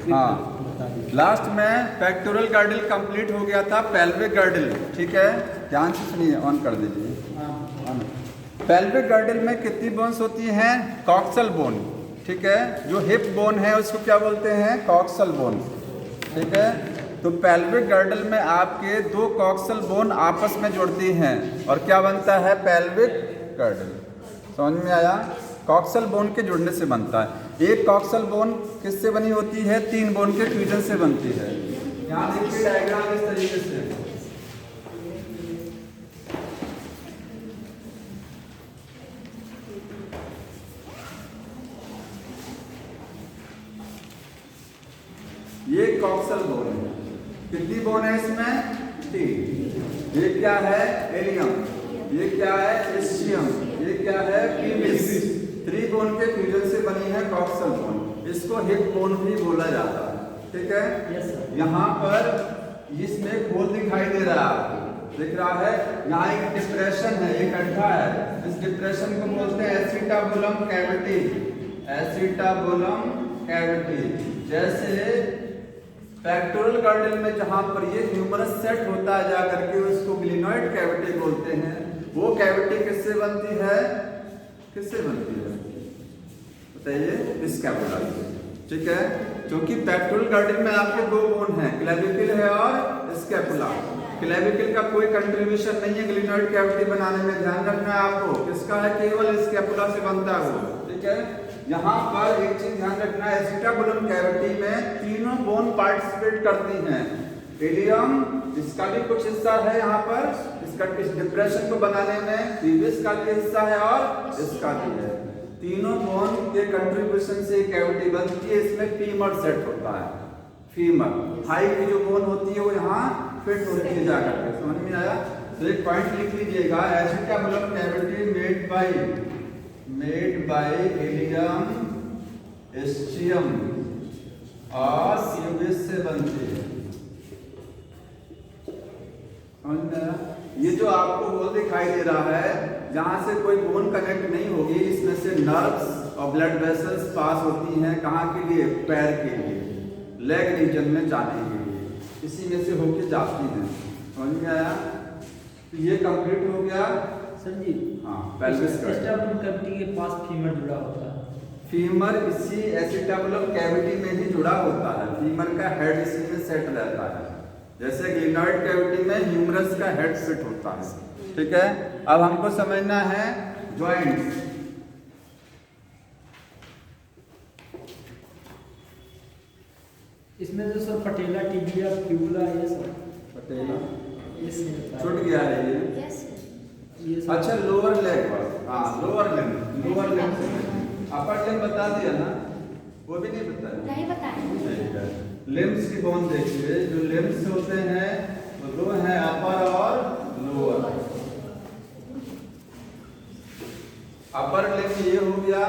हाँ, लास्ट में pectoral girdle complete हो गया था, पेल्विक गर्डल। ठीक है, ध्यान से सुनिए, ऑन कर दीजिए। पेल्विक गर्डल में कितनी बोन्स होती हैं? Coxal bone. ठीक है, जो हिप बोन है उसको क्या बोलते हैं? Coxal bone. ठीक है, तो पेल्विक गर्डल में आपके दो कॉक्सल बोन आपस में जुड़ती हैं और क्या बनता है? Pelvic girdle. समझ में आया? कॉक्सल बोन के जुड़ने से बनता है। एक कॉक्सल बोन किससे बनी होती है? 3 बोन के फ्यूजन से बनती है। यहाँ देखिए डायग्राम इस तरीके से। ये कॉक्सल बोन है। कितनी बोन है इसमें? 3। ये क्या है? एलियम। ये क्या है? एस्चियम। ये क्या है? पीविस। 3 बोन के फ्यूजन से बनी है कॉक्सल बोन। इसको हिप बोन भी बोला जाता है। ठीक है, यहाँ पर इसमें होल दिखाई दे रहा है, दिख रहा है? यहाँ एक डिप्रेशन है, एक गड्ढा है। इस डिप्रेशन को बोलते हैं एसिटाबुलम कैविटी। Acetabulum cavity. जैसे पेक्टोरल गर्डल में जहां पर ये ह्यूमरस सेट होता है जाकर के उसको ग्लिनोइड कैविटी बोलते हैं। वो कैविटी किससे बनती है? किससे बनती है बताइए? स्कैपुला से। ठीक है, क्योंकि पेक्टोरल गर्डल में आपके 2 बोन हैं, क्लेविकल है और स्कैपुला। क्लेविकल का कोई कंट्रीब्यूशन नहीं है ग्लिनोइड कैविटी बनाने में, ध्यान रखना है आपको। किसका है? केवल स्कैपुला से बनता है वो। ठीक है, यहाँ पर एक चीज ध्यान रखना है, एसिटाबुलम कैविटी में 3 बोन पार्टिसिपेट करती हैं। एलियम, इसका भी कुछ हिस्सा है यहाँ पर, इसका इस डिप्रेशन को बनाने में। पीविस का भी हिस्सा है और इसका भी है। 3 बोन के कंट्रीब्यूशन से कैविटी बनती है। इसमें फीमर सेट होता है। फीमर हाई की जो बोन होती है वो यहाँ फिट होती है जाकर के। समझ में आया? तो एक पॉइंट लिख लीजिएगा, acetabulum cavity made by ilium, ischium और पीविस से बनती है। ये जो आपको होल दिखाई दे रहा है, जहां से कोई बोन कनेक्ट नहीं होगी, इसमें से नर्व्स और ब्लड वेसल्स पास होती हैं। कहाँ के लिए? पैर के लिए, लेग रीजन में जाने के लिए, इसी में से होके जाती हैं। समझ में आया? तो ये कंप्लीट हो गया सर जी। हाँ, पेल्विस एसिटाबुलम कैविटी के पास फीमर जुड़ा होता है। फीमर इसी एसिटाबुलम कैविटी में ही जुड़ा होता है। फीमर का हेड इसी में सेट रहता है, जैसे ग्लिनोइड कैविटी में ह्यूमरस का हेड फिट होता है। ठीक है, अब हमको समझना है जॉइंट्स। इसमें जो सर पटेला, टिबिया, फ्यूला, ये सब पटेला ये छूट गया है ये। अच्छा, लोअर लेग पर, हाँ लोअर लिम्ब से। अपर लिम्ब बता दिया ना? वो भी नहीं बताया? नहीं बताया। लिम्स की बोन देखिए, जो लिम्स होते हैं वो 2 हैं, अपर और लोअर। अपर लिम्ब ये हो गया।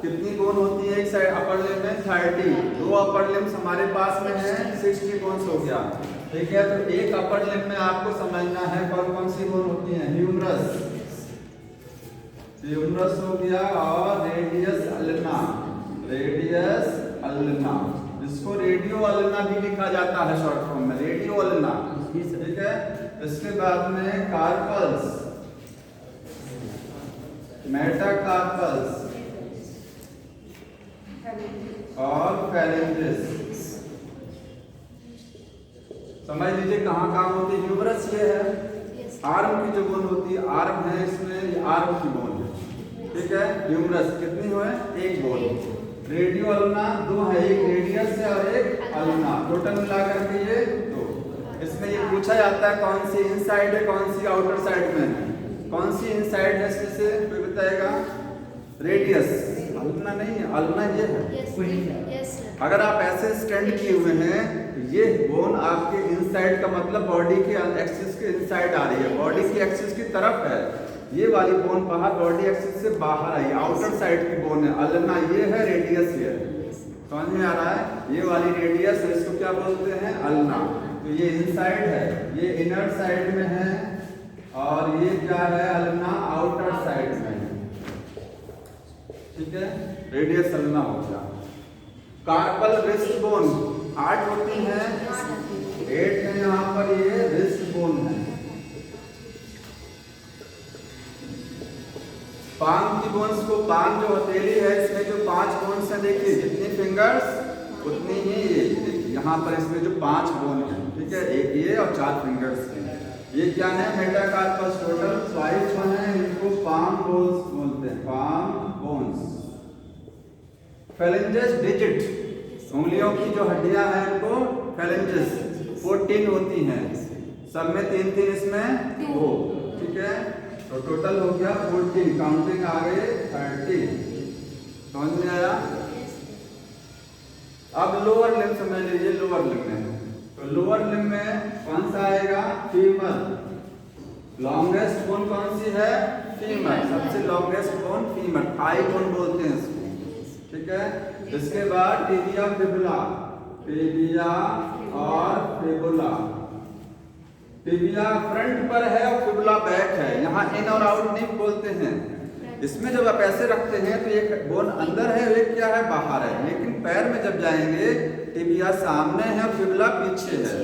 कितनी बोन होती है एक साइड अपर लिम्ब में? 30। 2 अपर लिम्स हमारे पास में है, 60 बोन्स हो गया। ठीक है, तो एक अपर लिम्ब में आपको समझना है कौन कौन सी बोन होती हैं? ह्यूमरस हो गया और रेडियस अल्ना, जिसको रेडियो अल्ना भी लिखा जाता है शॉर्ट फॉर्म में, रेडियो अल्ना। ठीक है, इसके बाद में कार्पल्स, मेटाकार्पल्स और फेरेंजिस। समझ लीजिए कहाँ कहाँ होती है। ह्यूमरस ये है, आर्म की जो बोन होती है, आर्म है इसमें, ये आर्म की बोन है। ठीक है, ह्यूमरस कितनी हो है? 1 बोन। रेडियो अल्ना 2 है, एक रेडियस है और एक अल्ना, टोटल मिला करके ये 2। इसमें ये पूछा जाता है कौन सी इनसाइड है, कौन सी आउटर साइड में है। कौन सी इनसाइड है इसमें से कोई बताएगा? रेडियस, अल्ना नहीं है, अल्ना ये है। अगर आप ऐसे स्टैंड किए हुए हैं, ये बोन आपके इनसाइड का मतलब बॉडी के एक्सिस के इनसाइड आ रही है, बॉडी की एक्सिस की तरफ है। ये वाली बोन बाहर बॉडी एक्सिस से बाहर आई, आउटर साइड की बोन है। अल्ना ये है, रेडियस ये है। समझ में आ रहा है? ये वाली रेडियस है, इसको क्या बोलते हैं? अल्ना। तो ये इनसाइड है, ये इनर साइड में है, और ये क्या है? अल्ना आउटर साइड में है। ठीक ठीक है, रेडियस अल्ना हो गया। कार्पल रिस्ट बोन 8 होती हैं, 8 है यहाँ पर, ये रिस्ट बोन है। पाम की बोन्स को, पाम जो हथेली है इसमें जो 5 बोन्स हैं, देखिए जितनी फिंगर्स उतनी ही ये, यहाँ पर इसमें जो 5 बोन है, ठीक है, एक ये और 4 फिंगर्स हैं। ये क्या है, मेटाकार्पस टोटल 5 जो है, इनको पाम बोन्स बोलते हैं, पाम बोन्स। फेलेंजेस डिजिट, उंगलियों की जो हड्डियां हैं उनको फेलेंजेस 14 होती हैं, सब में 3-3 इसमें 2, ठीक है, तो टोटल हो गया 14, काउंटिंग आ गए 30। समझ में आया? अब लोअर लिम्ब समझ लीजिए, लोअर लिम्ब में, तो लोअर लिम्ब में कौन सा आएगा, फीमर। लॉन्गेस्ट बोन कौन सी है, फीमर, सबसे longest bone femur, thigh bone बोलते हैं इसको, ठीक है। इसके बाद टिबिया फिबुला, टिबिया और फिबुला। टिबिया फ्रंट पर है और फिबुला बैक है, यहाँ इन और आउट नहीं बोलते हैं। इसमें जब आप ऐसे रखते हैं तो एक बोन अंदर है, एक क्या है, बाहर है, लेकिन पैर में जब जाएंगे टिबिया सामने है और फिबुला पीछे है,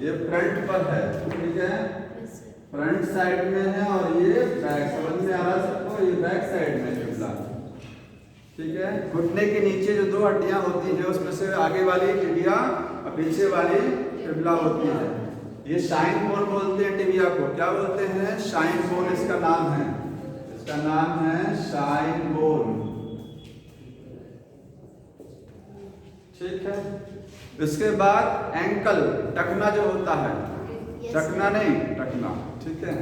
ये फ्रंट पर है, ठीक है, फ्रंट साइड में है, और ये बैक, समझ में आ रहा है सबको, ये बैक साइड में फिबुला, ठीक है। घुटने के नीचे जो 2 हड्डियां होती हैं उसमें से आगे वाली टिबिया और पीछे वाली फिबुला होती है। ये शाइन बोन बोलते हैं टिबिया को, क्या बोलते हैं, शाइन बोन इसका नाम है, इसका नाम है शाइन बोन, ठीक है। इसके बाद एंकल, टखना जो होता है, टखना नहीं, टखना, ठीक है,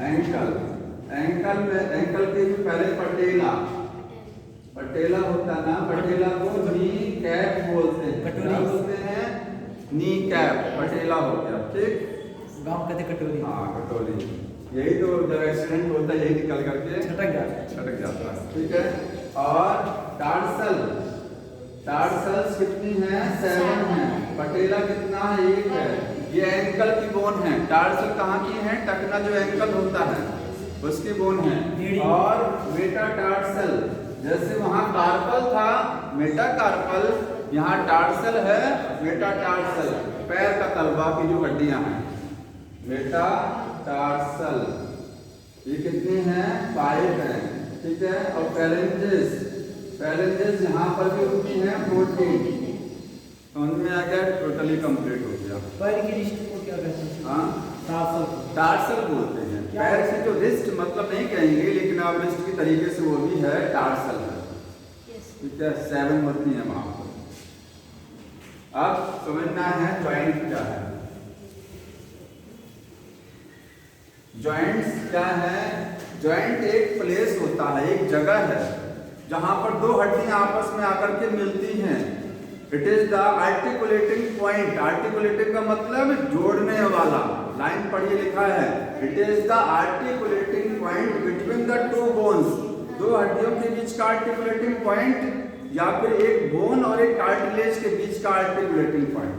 एंकल, एंकल में, एंकल के भी पहले पटेला, पटेला होता ना, पटेला को नी कैप बोलते हैं, क्या बोलते हैं, नी कैप, पटेला हो गया, ठीक, गांव कहते कटोरी, हाँ कटोरी, यही तो जब एक्सीडेंट होता है यही निकल करके छटक जाता है, ठीक है। और टार्सल, टार्सल्स कितनी हैं, 7 हैं, पटेला कितना है, 1 है, ये एंकल की बोन है। टार्सल कहाँ की है, टखना जो एंकल होता है उसकी बोन है। और मेटाटार्सल, जैसे वहां कार्पल था, मेटाकार्पल, यहाँ टार्सल है, मेटाटार्सल, पैर का तलवा की जो हड्डियां हैं, मेटाटार्सल, ये कितनी हैं, 5 हैं, ठीक है। और फेलेंजेस, फेलेंजेस यहाँ पर भी होती हैं 14, समझ में आ गया, टोटली कंप्लीट हो गया। पैर की रिस्ट को क्या कहते हैं, हाँ, टार्सल, टार्सल बोलते हैं, पैर की जो रिस्ट मतलब नहीं कहेंगे, लेकिन आप रिस्ट की तरीके से वो भी है, टार्सल है, ठीक है, 7 होती हैं वहां पर। अब समझना है जॉइंट क्या है, जॉइंट्स क्या है, जॉइंट एक प्लेस होता है, एक जगह है जहां पर 2 हड्डियां आपस में आकर के मिलती हैं। It is the articulating point, articulating का मतलब जोड़ने वाला, लाइन पढ़िए लिखा है, it is the articulating point between the 2 bones, 2 हड्डियों के बीच का आर्टिकुलेटिंग पॉइंट, या फिर एक बोन और एक कार्टिलेज के बीच का आर्टिकुलेटिंग पॉइंट,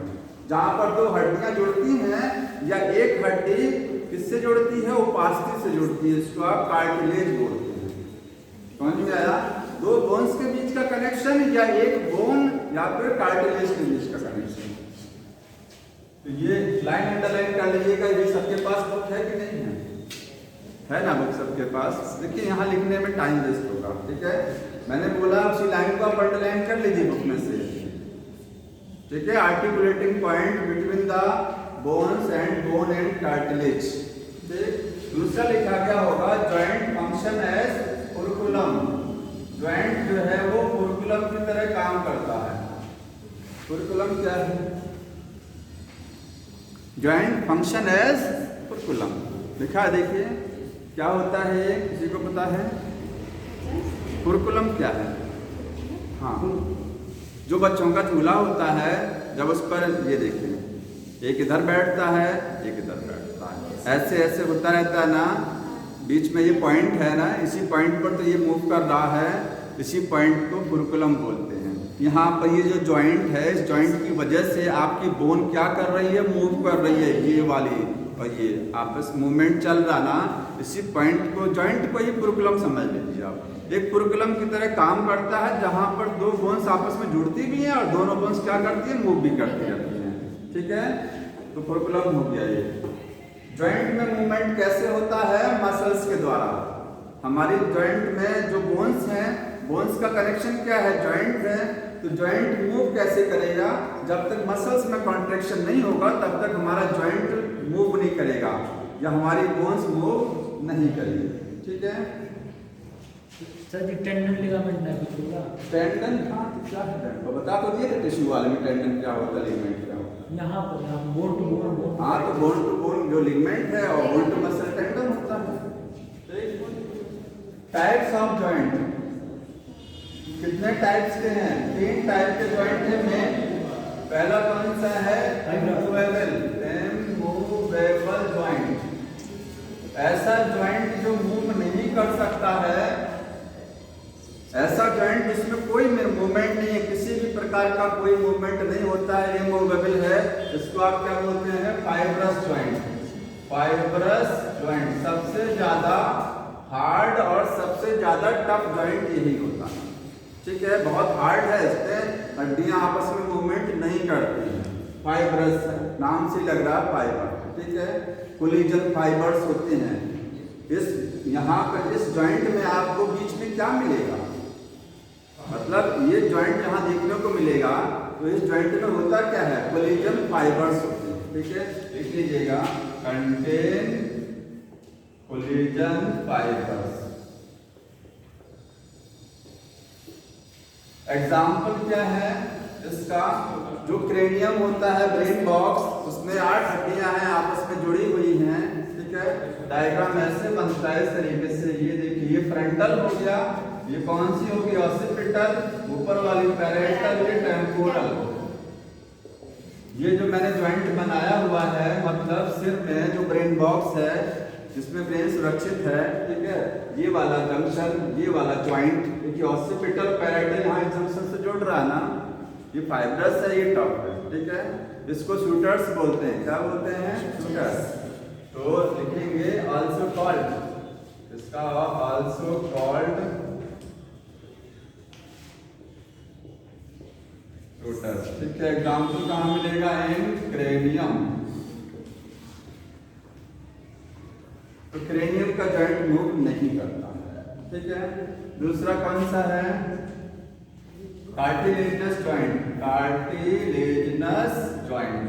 जहां पर 2 हड्डियां जुड़ती हैं, या एक हड्डी किससे जुड़ती है, उपास्थि से जुड़ती है, इसको आप कार्टिलेज बोलते हैं। समझ में आया, 2 बोन्स के बीच का कनेक्शन, या एक बोन या फिर कार्टिलेज के बीच का कनेक्शन। तो ये लाइन अंडरलाइन कर लीजिएगा, ये सबके पास बुक है कि नहीं है ना, बुक सबके पास। देखिए यहाँ लिखने में टाइम वेस्ट होगा, ठीक है, मैंने बोला उसी लाइन को आप अंडरलाइन कर लीजिए बुक में से, ठीक है। Articulating point between the bones and bone and cartilage, ठीक। दूसरा लिखा गया होगा जॉइंट फंक्शन एज फुरकुलम, जॉइंट जो है वो फुरकुलम की तरह काम करता है। फुरकुलम क्या है, जॉइंट फंक्शन एज फुरकुलम लिखा है, देखिए क्या होता है, किसी को पता है, फुरकुलम क्या है, हाँ, जो बच्चों का झूला होता है, जब उस पर ये देखिए, एक इधर बैठता है, एक इधर बैठता है, ऐसे ऐसे होता रहता है ना, बीच में ये पॉइंट है ना, इसी पॉइंट पर तो ये मूव कर रहा है, इसी पॉइंट को फुरकुलम बोलते हैं। यहाँ पर ये जो जॉइंट है, इस जॉइंट की वजह से आपकी बोन क्या कर रही है, मूव कर रही है, ये वाली और ये आपस मूवमेंट चल रहा ना, इसी पॉइंट को, जॉइंट को ही पुरुकुलम समझ लीजिए आप। एक पुरुकुलम की तरह काम करता है जहां पर दो बोन्स आपस में जुड़ती भी हैं और दोनों बोन्स क्या करती है, मूव भी करती रहती हैं। ठीक है, तो पुरुकुलम हो गया ये। जॉइंट में मूवमेंट कैसे होता है, मसल्स के द्वारा। हमारी जॉइंट में जो बोन्स हैं, बोन्स का कनेक्शन क्या है, जॉइंट है। तो जॉइंट मूव कैसे करेगा, जब तक मसल्स में कॉन्ट्रैक्शन नहीं होगा तब तक हमारा जॉइंट मूव नहीं करेगा या हमारी बोन्स मूव नहीं करेगी। ठीक है सर जी, टेंडन लिगामेंट ना कुछ होगा? टेंडन, हाँ क्या है टेंडन, तो बता तो दिए थे टिश्यू वाले में टेंडन क्या होता है, लिगामेंट क्या होता है। यहाँ पर बोन टू बोन, हाँ तो बोन टू बोन जो लिगामेंट है और बोन टू मसल टेंडन होता है। टाइप्स ऑफ जॉइंट कितने टाइप्स के हैं, 3 टाइप के जॉइंट है मेन। पहला कौन सा है, मूवेबल जॉइंट। ऐसा जॉइंट जो मूव नहीं कर सकता है, ऐसा जॉइंट जिसमें कोई मूवमेंट नहीं है, किसी भी प्रकार का कोई मूवमेंट नहीं होता है, इमूवेबल है। इसको आप क्या बोलते हैं, फाइब्रस जॉइंट। फाइब्रस जॉइंट सबसे ज्यादा हार्ड और सबसे ज्यादा टफ जॉइंट यही होता है। ठीक है, बहुत हार्ड है, इसमें हड्डियां आपस में मूवमेंट नहीं करती हैं। फाइब्रस नाम से लग रहा है फाइबर। ठीक है, कोलिजन फाइबर्स होते हैं। इस यहाँ पर इस जॉइंट में आपको बीच में क्या मिलेगा, मतलब ये जॉइंट जहाँ देखने को मिलेगा तो इस जॉइंट में होता क्या है, कोलिजन फाइबर्स होते हैं। ठीक है, लिख लीजिएगा, कंटेन कोलिजन फाइबर्स। एग्जाम्पल क्या है इसका, जो क्रेनियम होता है, ब्रेन बॉक्स, उसमें 8 हड्डियां हैं आपस में जुड़ी हुई हैं। ठीक है, डायग्राम ऐसे बनता है इस तरीके से। ये देखिए, ये फ्रंटल हो गया, ये कौन सी होगी, ऑसिपिटल, ऊपर वाली पैरेटल, ये टेम्पोरल। ये जो मैंने जॉइंट बनाया हुआ है, मतलब सिर में जो ब्रेन बॉक्स है जिसमें ब्रेन सुरक्षित है, ठीक है, ये वाला जंक्शन, ये वाला जॉइंट, देखिए ऑसिपिटल पैरेटल यहाँ जंक्शन से जुड़ रहा है ना, ये फाइब्रस है, ये टॉप है। ठीक है, इसको शूटर्स बोलते हैं। क्या बोलते हैं, शूटर्स। तो लिखेंगे आल्सो कॉल्ड, इसका आल्सो कॉल्ड शूटर्स। ठीक है, एग्जाम्पल कहाँ मिलेगा, इन क्रेनियम। तो क्रेनियम का जॉइंट मूव नहीं करता है। ठीक है, दूसरा कौन सा है, cartilaginous joint. Cartilaginous joint,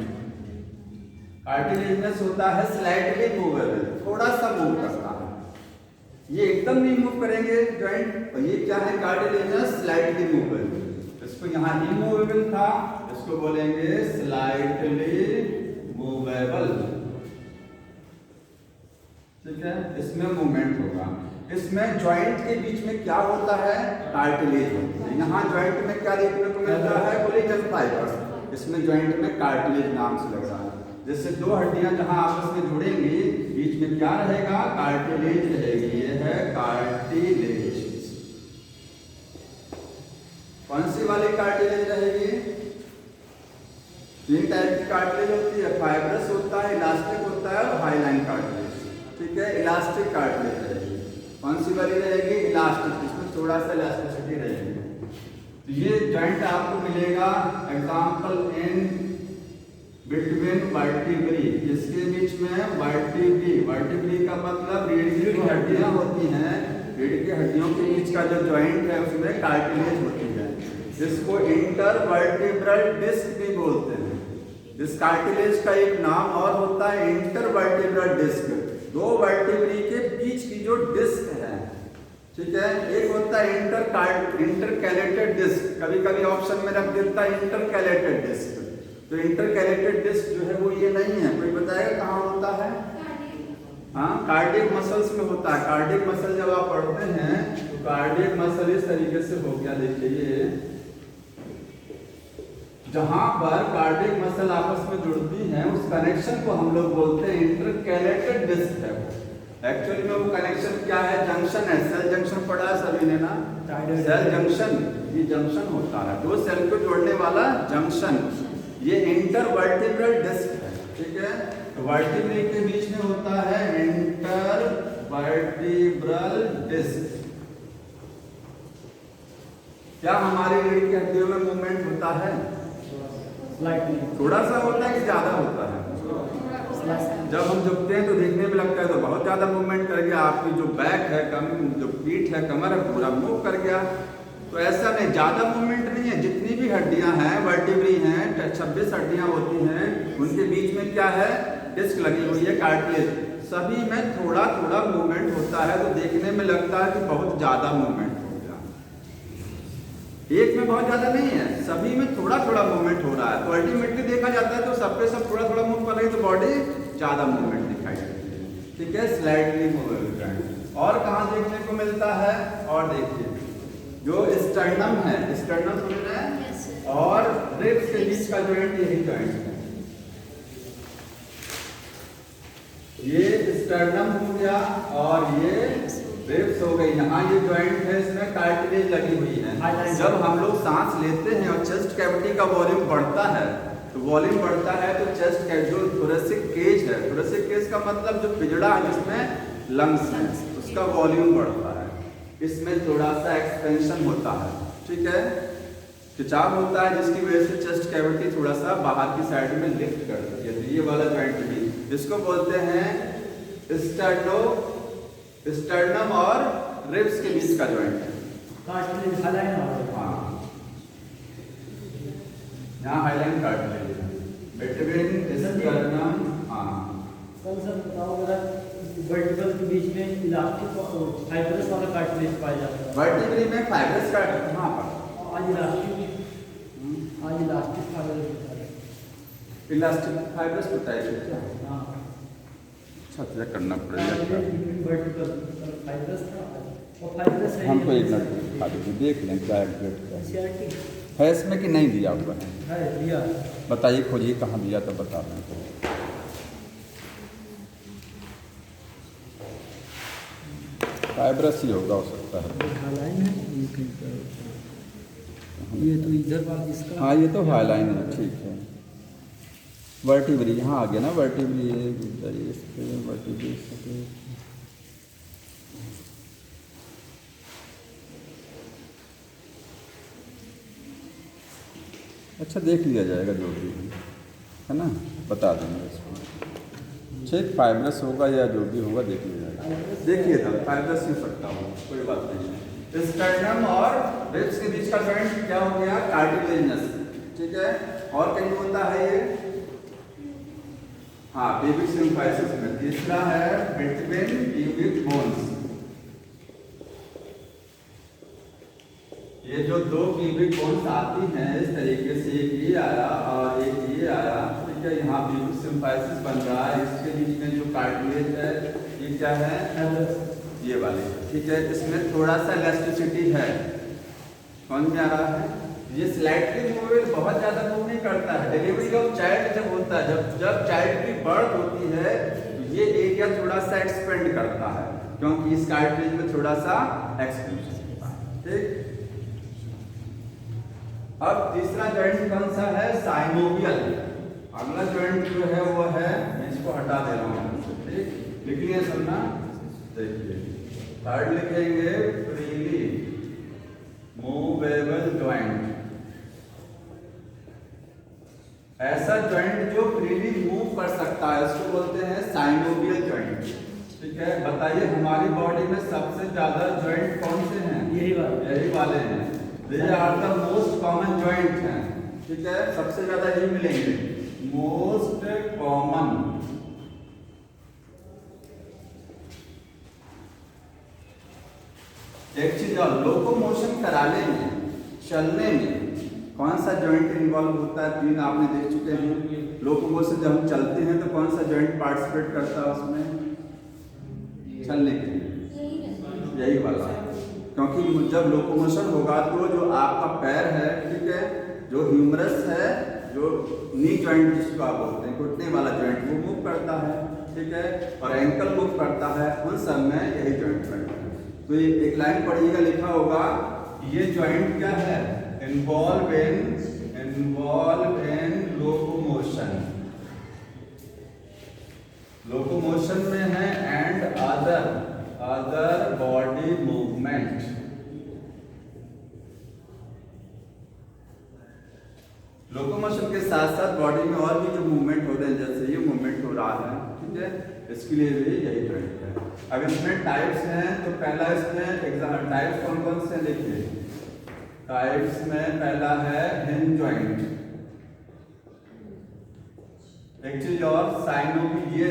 cartilaginous होता है स्लाइटली मूवेबल, थोड़ा सा मूव करता है। ये एकदम नहीं मूव करेंगे जॉइंट, और ये क्या है, कार्टिलेजिनस स्लाइटली मूवेबल। इसको यहाँ इमूवेबल था, इसको बोलेंगे स्लाइटली मूवेबल। ठीक है, इसमें मूवमेंट होगा। इसमें जॉइंट के बीच में क्या होता है, कार्टिलेज होती है। यहाँ जॉइंट में क्या देखने को मिलता है, कोलेजन फाइबर्स। इसमें जॉइंट में कार्टिलेज नाम से लग रहा है। जैसे दो हड्डियां जहां आपस में जुड़ेंगी, बीच में क्या रहेगा, कार्टिलेज रहेगी। ये है कार्टिलेज। कौन सी वाली कार्टिलेज रहेगी, 3 टाइप की कार्टिलेज होती है, फाइब्रस होता है, इलास्टिक होता है और हाईलाइन कार्टिलेज। ठीक है, इलास्टिक कार्टिलेज रहेगी। कौन सी वाली रहेगी, इलास्टिक, इसमें थोड़ा सा इलास्टिसिटी रहेगी। तो ये जॉइंट आपको मिलेगा, एग्जांपल इन बिटवीन वर्टिब्री, इसके बीच में वर्टिब्री। वर्टिब्री का मतलब रीढ़ की जो हड्डियां होती हैं, रीढ़ की हड्डियों के बीच का जो जॉइंट है उसमें कार्टिलेज होती है, जिसको इंटरवर्टिब्रल डिस्क भी बोलते हैं। इस कार्टिलेज का एक नाम और होता है इंटरवर्टिब्रल डिस्क। 2 वर्टिब्री के बीच की जो डिस्क है, ठीक है, एक होता है इंटरकैलेटेड डिस्क। कभी कभी ऑप्शन में रख देता है इंटरकैलेटेड डिस्क। तो इंटरकैलेटेड डिस्क जो है वो ये नहीं है, कोई बताएगा कहाँ होता है, हाँ, कार्डियक मसल्स में होता है। कार्डियक मसल जब आप पढ़ते हैं तो कार्डियक मसल इस तरीके से हो गया, देखिए, जहां पर कार्डियक मसल आपस में जुड़ती हैं उस कनेक्शन को हम लोग बोलते हैं इंटरकैलेटेड डिस्क है। एक्चुअली में वो कनेक्शन क्या है, जंक्शन है। सेल जंक्शन पढ़ा है सभी ने ना, सेल जंक्शन, ये जंक्शन होता है, 2 सेल को जोड़ने वाला जंक्शन, ये इंटरवर्टिब्रल डिस्क है। ठीक है, तो वर्टिब्री के बीच में होता है इंटरवर्टिब्रल वर्टिब्रल डिस्क। क्या हमारी रीढ़ की हड्डियों में मूवमेंट होता है? थोड़ा सा होता है कि ज्यादा होता है? जब हम झुकते हैं तो देखने में लगता है तो बहुत ज्यादा मूवमेंट कर गया, आपकी जो बैक है, जो पीठ है, कमर है, पूरा मूव कर गया। तो ऐसा नहीं, ज्यादा मूवमेंट नहीं है। जितनी भी हड्डियां हैं, वर्टिब्री हैं, 26 हड्डियां होती हैं, उनके बीच में क्या है? डिस्क लगी हुई है, कार्टिलेज। सभी में थोड़ा थोड़ा मूवमेंट होता है, तो देखने में लगता है कि बहुत ज्यादा मूवमेंट हो गया। एक में बहुत ज्यादा नहीं है, सभी में थोड़ा थोड़ा मूवमेंट हो रहा है। तो अल्टीमेटली देखा जाता है तो सब पे सब थोड़ा थोड़ा मूव कर रही है, तो बॉडी ज्यादा मूवमेंट दिखाई देती है। ठीक है, स्लाइटली मूवमेंट। और कहाँ देखने को मिलता है? और देखिए, जो स्टर्नम है, स्टर्नम समझ रहे हैं, और रिब्स के बीच का जॉइंट, यही जॉइंट है। ये स्टर्नम हो गया और ये रिब्स हो गई। यहाँ ये जॉइंट है, इसमें कार्टिलेज लगी हुई है। जब हम लोग सांस लेते हैं और चेस्ट कैविटी का वॉल्यूम बढ़ता है, तो वॉल्यूम बढ़ता है तो चेस्ट का जो थोरेसिक केज है, थोरेसिक केज का मतलब जो पिजड़ा है जिसमें लंग्स है, उसका वॉल्यूम बढ़ता है। इसमें थोड़ा सा एक्सपेंशन होता है, ठीक है, खिंचाव होता है, जिसकी वजह से चेस्ट कैविटी थोड़ा सा बाहर की साइड में लिफ्ट करती है। तो ये वाला जॉइंट भी, इसको बोलते हैं स्टर्नम और रिब्स के बीच का जॉइंट है। हाँ, यहाँ हाईलाइन कार्टिलेज है, बिटवीन स्टर्नम। हाँ, वर्टिब्रल के बीच में इलास्टिक और फाइब्रस वाला कार्टिलेज पाया जाता है। वर्टिब्री में फाइब्रस कार्टिलेज कहाँ पर? आज इलास्टिक फाइब्रस होता है। इलास्टिक फाइब्रस होता है क्या? हाँ, अच्छा चेक करना पड़ेगा। वर्टिब्रल फाइब्रस था और फाइब्रस है। हमको एक मिनट दिखा दीजिए, देख लें क्या एग्जैक्ट है इसमें कि नहीं दिया हुआ है। दिया, बताइए, खोजिए कहाँ दिया तो बता दें। फाइब्रस ही होगा, हो सकता है। ये तो इधर वाला इसका। हाँ, ये तो हाईलाइन है, ठीक है। वर्टिब्री यहाँ आ गया ना, वर्टिब्री वर्टिब्री। अच्छा, देख लिया जाएगा जो भी है ना, बता देंगे इसको। ठीक, फाइब्रस होगा या जो भी होगा देख लिया जाएगा। देखिए था फाइब्रस ही सकता हो, कोई बात नहीं है। स्टर्नम और रिब्स के बीच का जॉइंट क्या हो गया? कार्टिलेजनस, ठीक है। और कहीं होता है ये, हाँ, पेल्विक सिम्फाइसिस में। तीसरा है बिटवीन प्यूबिक बोन्स। ये जो दो प्यूबिक बोन्स आती हैं इस तरीके से, एक ये आया और एक ये आया, ठीक है, यहाँ प्यूबिक सिम्फाइसिस बन रहा है। इसके बीच में जो कार्टिलेज है, ये क्या है? ये वाले, ठीक है। इसमें थोड़ा सा इलास्टिसिटी है, समझ में आ रहा है? ये स्लाइटली मूवेबल, बहुत ज्यादा मूव नहीं करता है। डिलीवरी ऑफ चाइल्ड जब होता है, जब चाइल्ड की बर्थ होती है, तो ये एरिया थोड़ा सा एक्सपेंड करता है, क्योंकि इस कार्टिलेज में थोड़ा सा एक्सपेंशन होता है, ठीक। अब तीसरा जॉइंट कौन सा है? साइनोवियल। अगला जॉइंट जो है वो है, मैं इसको हटा दे रहा हूँ, ठीक, लिखिए सुनना, देखिए। थर्ड लिखेंगे फ्रीली मूवेबल जॉइंट। ऐसा जॉइंट जो फ्रीली मूव कर सकता है उसको बोलते हैं साइनोवियल जॉइंट, ठीक है। बताइए, हमारी बॉडी में सबसे ज्यादा जॉइंट कौन से हैं? यही वाले हैं। ये are the most common joint हैं, ठीक है, सबसे ज्यादा यही मिलेंगे, मोस्ट कॉमन। एक चीज और, लोकोमोशन कराने में, चलने में कौन सा जॉइंट इन्वॉल्व होता है? तीन आपने देख चुके हैं। लोकोमोशन जब हम चलते हैं तो कौन सा जॉइंट पार्टिसिपेट करता है उसमें? चलने के लिए यही वाला, क्योंकि जब लोकोमोशन होगा तो जो आपका पैर है, ठीक है, जो ह्यूमरस है, जो नी जॉइंट जिसको आप बोलते हैं, घुटने वाला जॉइंट, वो मूव करता है, ठीक है, और एंकल मूव करता है, उन सब में यही जॉइंट करता है। तो ये एक लाइन पढ़िएगा, लिखा होगा, ये जॉइंट क्या है? Involve in locomotion. लोकोमोशन में है and other other body movement, locomotion के साथ साथ बॉडी में और भी जो मूवमेंट हो रहे हैं, जैसे ये मूवमेंट हो रहा है, ठीक है, इसके लिए भी यही जॉइंट है। अब इसमें टाइप्स हैं, तो पहला इसमें एग्जाम टाइप्स कौन कौन से देखिए। टाइप्स में पहला है हिंज जॉइंट, एक चीज और साइनोवियल, ये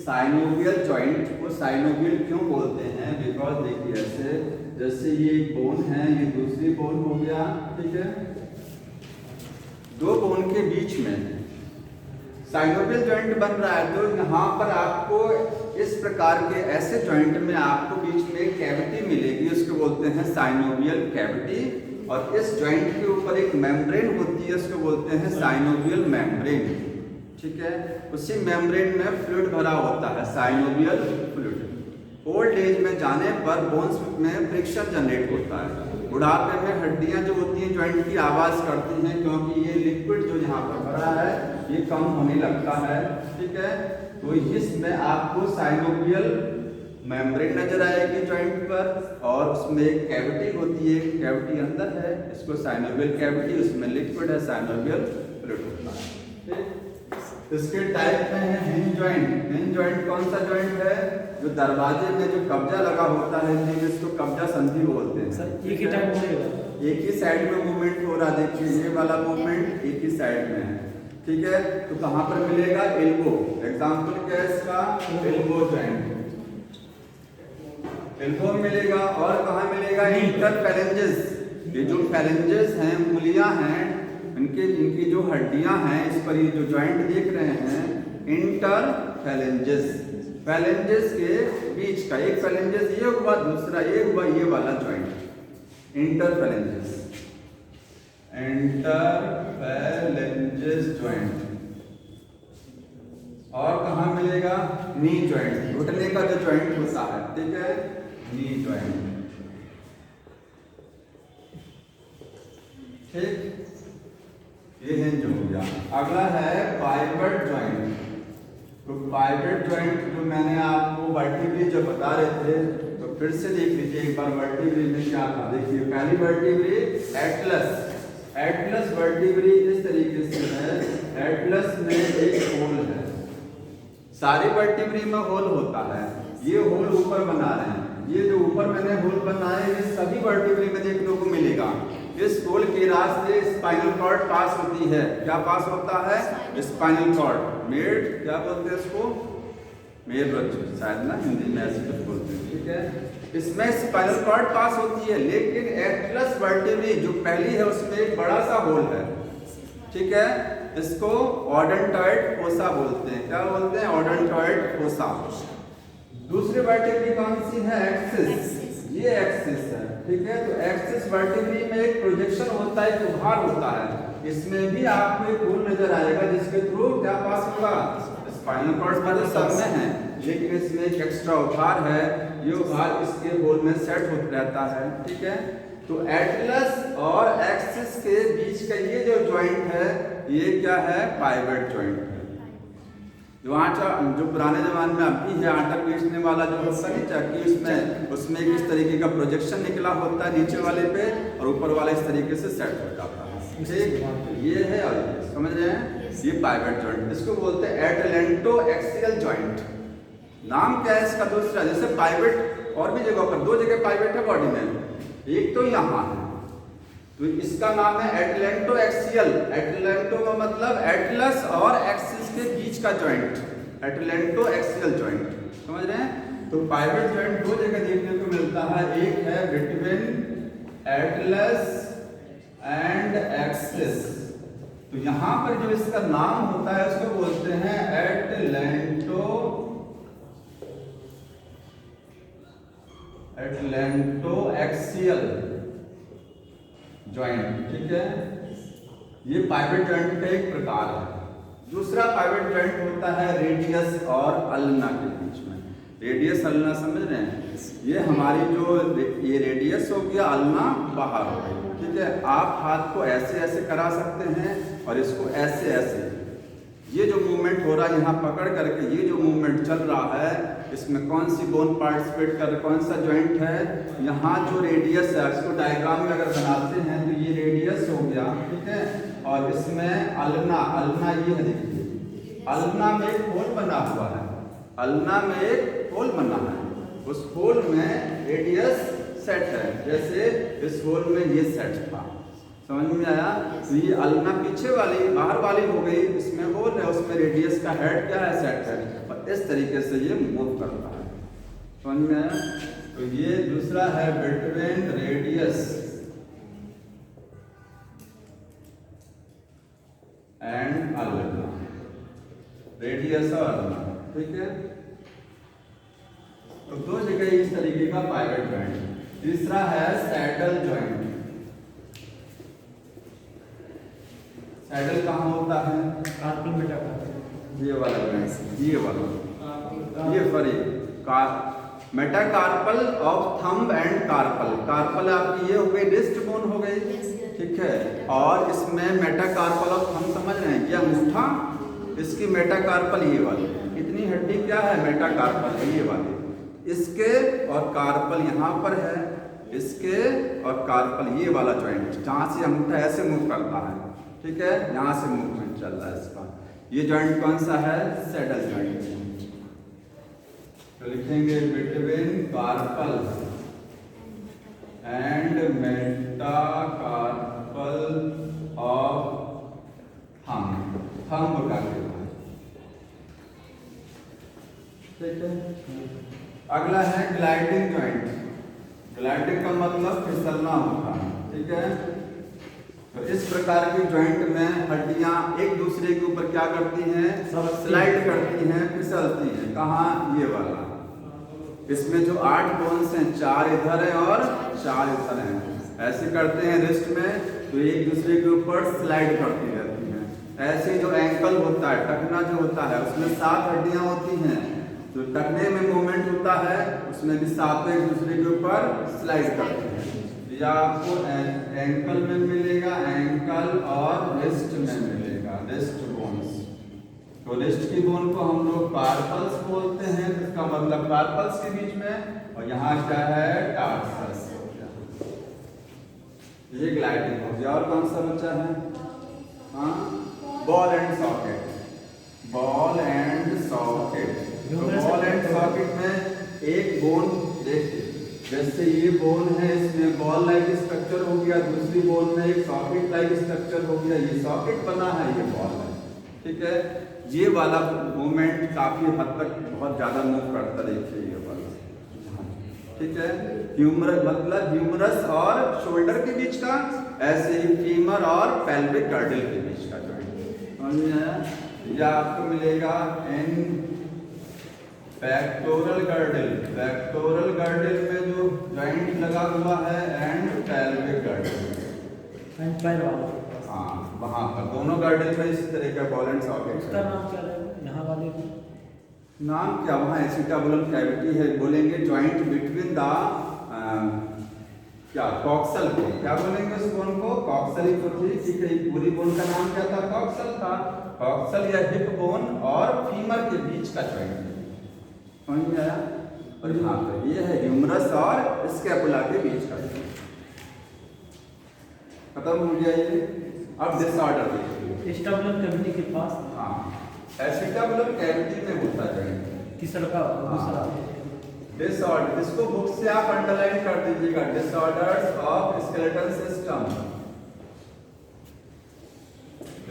साइनोवियल जॉइंट को साइनोवियल क्यों बोलते हैं, बिकॉज देखिए ऐसे जैसे ये एक बोन है, ये दूसरी बोन हो गया, ठीक है, दो बोन के बीच में साइनोवियल जॉइंट बन रहा है, तो यहाँ पर आपको इस प्रकार के ऐसे जॉइंट में आपको बीच में एक कैविटी मिलेगी, उसको बोलते हैं साइनोवियल कैविटी, और इस जॉइंट के ऊपर एक मेम्ब्रेन होती है, उसको बोलते हैं साइनोवियल मेम्ब्रेन, ठीक है। उसी मेम्ब्रेन में फ्लूइड भरा होता है, साइनोवियल फ्लूइड। ओल्ड एज में जाने पर बोन्स में फ्रिक्शन जनरेट होता है, बुढ़ापे में हड्डियां जो होती हैं जॉइंट की आवाज करती हैं, क्योंकि ये लिक्विड जो यहाँ पर भरा है ये कम होने लगता है, ठीक है। तो इसमें आपको साइनोवियल मेम्ब्रेन नजर आएगी जॉइंट पर, और उसमें एक कैविटी होती है, कैविटी अंदर है, इसको साइनोवियल कैविटी, उसमें लिक्विड है, साइनोवियल फ्लूइड होता है, ठीक। इसके टाइप में है हिंज जॉइंट। हिंज जॉइंट कौन सा जॉइंट है, जो दरवाजे में जो कब्जा लगा होता है, जिसको कब्जा संधि बोलते हैं। सर एक ही टाइप होगा, एक ही साइड में मूवमेंट हो रहा, देखिए ये वाला मूवमेंट एक ही साइड में है, ठीक है। तो कहाँ पर मिलेगा, एल्बो, एग्जाम्पल क्या है इसका, एल्बो जॉइंट, एल्बो मिलेगा। और कहाँ मिलेगा, इंटरफेरेंजेस, ये जो फेरेंजेस हैं, उंगलियां हैं, इनकी जो हड्डियां हैं, इस पर ये जो जॉइंट देख रहे हैं, इंटरफेरेंजेस, फेरेंजेस के बीच का एक फेरेंजेस ये हुआ, दूसरा ये हुआ, ये वाला जॉइंट इंटरफेरेंजेस, इंटरफेरेंजेस जॉइंट। और कहाँ मिलेगा, नी जॉइंट, घुटने का जो जॉइंट होता है, ठीक है, नी जॉइंट, ठीक, ये हिंज हो गया। अगला है पाइवट जॉइंट। तो पाइवट जॉइंट जो मैंने आपको वर्टिब्री जो बता रहे थे, तो फिर से देख लीजिए एक बार वर्टिब्री में क्या था। देखिए पहली वर्टिब्री एटलस, एटलस वर्टिब्री इस तरीके से है, एटलस में एक होल है, सारी वर्टिब्री में होल होता है, ये होल ऊपर बना रहे हैं, ये जो ऊपर मैंने होल बनाए ये सभी वर्टिब्री में देखने को मिलेगा। इस होल के रास्ते स्पाइनल कॉर्ड पास होती है, क्या पास होता है, स्पाइनल कॉर्ड, मेड क्या बोलते हैं इसको, मेड बच्चे शायद ना हिंदी में ऐसे कुछ बोलते हैं, ठीक है। इसमें स्पाइनल कॉर्ड पास होती है, लेकिन एटलस वर्टिब्री जो पहली है उसमें एक बड़ा सा होल है, ठीक है, इसको ऑडेंटॉइड फोसा बोलते हैं, क्या बोलते हैं, ऑडेंटॉइड फोसा। दूसरी वर्टिब्री कौन सी है, एक्सिस, ये एक्सिस है, ठीक है। तो एक्सिस वर्टिब्री में एक प्रोजेक्शन होता है, एक उभार होता है, इसमें भी आपको एक होल नजर आएगा, जिसके थ्रू क्या पास होगा, स्पाइनल कॉर्ड पर सब में है, लेकिन इसमें एक एक्स्ट्रा उभार है, ये उभार इसके होल में सेट होता रहता है, ठीक है। तो एटलस और एक्सिस के बीच का ये जो जॉइंट है, ये क्या है, पाइवट जॉइंट है। जो आटा, जो पुराने जमाने में अभी है, आटा पीसने वाला जो होता है चक्की, उसमें किस तरीके का प्रोजेक्शन निकला होता है नीचे वाले पे, और ऊपर वाला इस तरीके से सेट हो जाता है, ठीक, ये है। और ये समझ रहे हैं, ये पाइवट जॉइंट, इसको बोलते हैं एटलेंटो एक्सियल जॉइंट। नाम क्या है इसका दूसरा, जैसे पाइवट और भी जगह पर, दो जगह पाइवट है बॉडी में, एक तो यहाँ है, तो इसका नाम है एटलेंटो एक्सियल। एटलेंटो का मतलब एटलस और एक्सिस के बीच का जॉइंट, एटलेंटो एक्सियल जॉइंट, समझ रहे हैं। तो पाइवट जॉइंट दो जगह देखने को मिलता है, एक है बिटवीन एटलस एंड एक्सिस, तो यहाँ पर जो इसका नाम होता है उसको बोलते हैं एटलेंटो एक्सियल जॉइंट, ठीक है। ये पाइवट जॉइंट का एक प्रकार है। दूसरा पाइवट जॉइंट होता है रेडियस और अल्ना के बीच में। रेडियस अल्ना समझ रहे हैं, ये हमारी जो ये रेडियस हो गया, अल्ना बाहर हो गई, ठीक है। आप हाथ को ऐसे ऐसे करा सकते हैं और इसको ऐसे ऐसे, ये जो मूवमेंट हो रहा है यहाँ पकड़ करके, ये जो मूवमेंट चल रहा है, इसमें कौन सी बोन पार्टिसिपेट कर, कौन सा जॉइंट है? यहाँ जो रेडियस है, इसको डायग्राम में अगर बनाते हैं तो ये रेडियस हो गया, ठीक है। और इसमें अल्ना ये है, देखिए अल्ना में एक होल बना हुआ है, अल्ना में एक होल बना है, उस होल में रेडियस सेट है, जैसे इस होल में ये सेट था, समझ में आया? तो ये अल्ना पीछे वाली बाहर वाली हो गई, इसमें होल है, उसमें रेडियस का हेड क्या है? सेट है, और इस तरीके से ये मूव करता है, समझ में आया? तो ये दूसरा है between radius and ulna, radius और अल्ना, ठीक है। तो दो जगह इस तरीके का पाइवट जॉइंट। तीसरा है सैडल जॉइंट। सैडल कहाँ होता है? कार्पल मेटाकार्पल, ये वाला जॉइंट, ये वाला, ये sorry metacarpal of thumb and carpal. Carpal आपकी ये हो गई, रिस्ट बोन हो गई, ठीक है। और इसमें मेटाकार्पल ऑफ थंब समझ रहे हैं, ये अंगूठा, इसकी मेटाकार्पल ये वाली, इतनी हड्डी क्या है? मेटाकार्पल है ये वाली, इसके और कार्पल यहाँ पर है, इसके और कार्पल ये वाला जॉइंट, जहाँ से अंगूठा ऐसे मूव करता है, ठीक है, यहाँ से मूवमेंट चल रहा है इसका। ये जॉइंट कौन सा है? Saddle joint. तो लिखेंगे between carpal and metacarpal of thumb, thumb का कहना है, ठीक है। अगला है ग्लाइडिंग जॉइंट। ग्लाइडिंग का मतलब फिसलना होता है, ठीक है। तो इस प्रकार की जॉइंट में हड्डियां एक दूसरे के ऊपर क्या करती हैं? स्लाइड करती हैं, फिसलती हैं। कहाँ? ये वाला, इसमें जो 8 बोन्स हैं, 4 इधर है और 4 इधर हैं, ऐसे करते हैं रिस्ट में, तो एक दूसरे के ऊपर स्लाइड करती रहती हैं। ऐसे जो एंकल होता है, टखना जो होता है, उसमें 7 हड्डियां होती हैं, जो टखने में मूवमेंट होता है उसमें भी 7 एक दूसरे के ऊपर स्लाइड करते हैं। या आपको एंकल में मिलेगा, एंकल और रिस्ट में मिलेगा, रिस्ट बोन्स। तो रिस्ट की बोन को हम लोग कार्पल्स बोलते हैं, इसका मतलब कार्पल्स के बीच में, और यहाँ क्या है? टार्सस। ये ग्लाइडिंग हो गया। और कौन सा बचा है? हाँ, ball and socket. Ball and socket. तो बॉल एंड सॉकेट में एक बोन, देखिए जैसे ये बोन है, इसमें बॉल लाइक स्ट्रक्चर हो गया, दूसरी बोन में एक सॉकेट लाइक स्ट्रक्चर हो गया, ये सॉकेट बना है, ये बॉल है, ठीक है। ये वाला मूवमेंट काफी हद तक बहुत ज्यादा मूव करता, देखिए ये वाला, ठीक है। ह्यूमरस मतलब ह्यूमरस और शोल्डर के बीच का, ऐसे ही फीमर और पेल्विक गर्डल के बीच का जॉइंट, समझ में आया? या आपको मिलेगा इन पेक्टोरल गर्डल। पेक्टोरल गर्डल में जो जॉइंट लगा हुआ है, एंड पेल्विक गर्डल, एंड पैर वाला, हाँ वहाँ पर दोनों गर्डल में इस तरह का बॉल एंड सॉकेट। उसका नाम क्या रहेगा यहाँ वाले का? नाम क्या? वहाँ एसिटाबुलर कैविटी है, बोलेंगे जॉइंट बिटवीन द क्या कॉक्सल को, क्या बोलेंगे उस बोन को? कॉक्सल ही तो थी, ठीक है। पूरी बोन का नाम क्या था? कॉक्सल था। कॉक्सल या हिप बोन और फीमर के बीच का जॉइंट, समझ में आया? और यहाँ पे ये है ह्यूमरस और स्कैपुला के बीच का जॉइंट। खत्म हो गया ये। अब डिसऑर्डर देखिए, एसिटाबुलर कैविटी के पास, हाँ एसिटाबुलर कैविटी में होता है जॉइंट। तीसरा का दूसरा डिसऑर्डर, इसको बुक से आप अंडरलाइन कर दीजिएगा, डिसऑर्डर्स ऑफ स्केलेटल सिस्टम।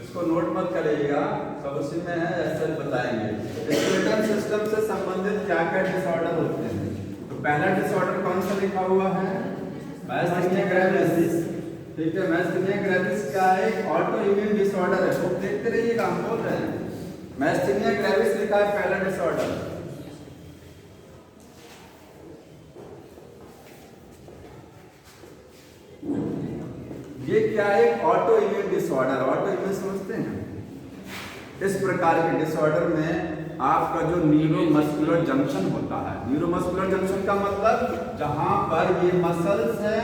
इसको नोट मत करिएगा, सब उसी में है, ऐसे बताएंगे स्केलेटल सिस्टम से संबंधित क्या क्या डिसऑर्डर होते हैं। तो पहला डिसऑर्डर कौन सा लिखा हुआ है? मायस्थेनिया ग्रेविस, ठीक है। मायस्थेनिया ग्रेविस क्या है? एक ऑटो इम्यून डिसऑर्डर है, वो देखते रहिएगा, हम बोल रहे हैं। मायस्थेनिया ग्रेविस लिखा है पहला डिसऑर्डर। ये क्या है? Auto immune disorder. Auto immune समझते हैं? इस प्रकार के डिसऑर्डर में आपका जो न्यूरोमस्कुलर जंक्शन होता है, न्यूरोमस्कुलर जंक्शन का मतलब जहां पर ये मसल्स है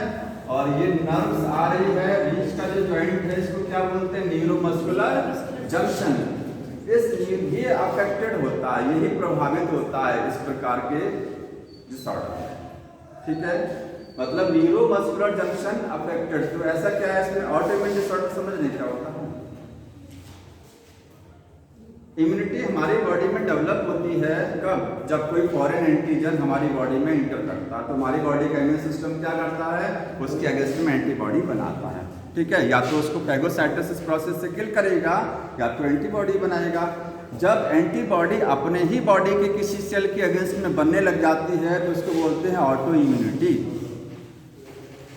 और ये नर्व्स आ रही है, बीच का जो जॉइंट है, इसको क्या बोलते हैं? Neuromuscular junction. ये अफेक्टेड होता है, यही प्रभावित होता है इस प्रकार के डिसऑर्डर। ठीक है, मतलब न्यूरोमस्कुलर जंक्शन अफेक्टेड। तो ऐसा क्या है इसमें ऑटोइम्यून डिसऑर्डर, समझने क्या होता है। इम्यूनिटी हमारी बॉडी में डेवलप होती है कब, जब कोई फॉरेन एंटीजन हमारी बॉडी में इंटर करता है, तो हमारी बॉडी का इम्यून सिस्टम क्या करता है, उसके अगेंस्ट में एंटीबॉडी बनाता है। ठीक है, या तो उसको फैगोसाइटोसिस प्रोसेस से किल करेगा या तो एंटीबॉडी बनाएगा। जब एंटीबॉडी अपने ही बॉडी के किसी सेल के अगेंस्ट में बनने लग जाती है तो उसको बोलते हैं ऑटो इम्यूनिटी।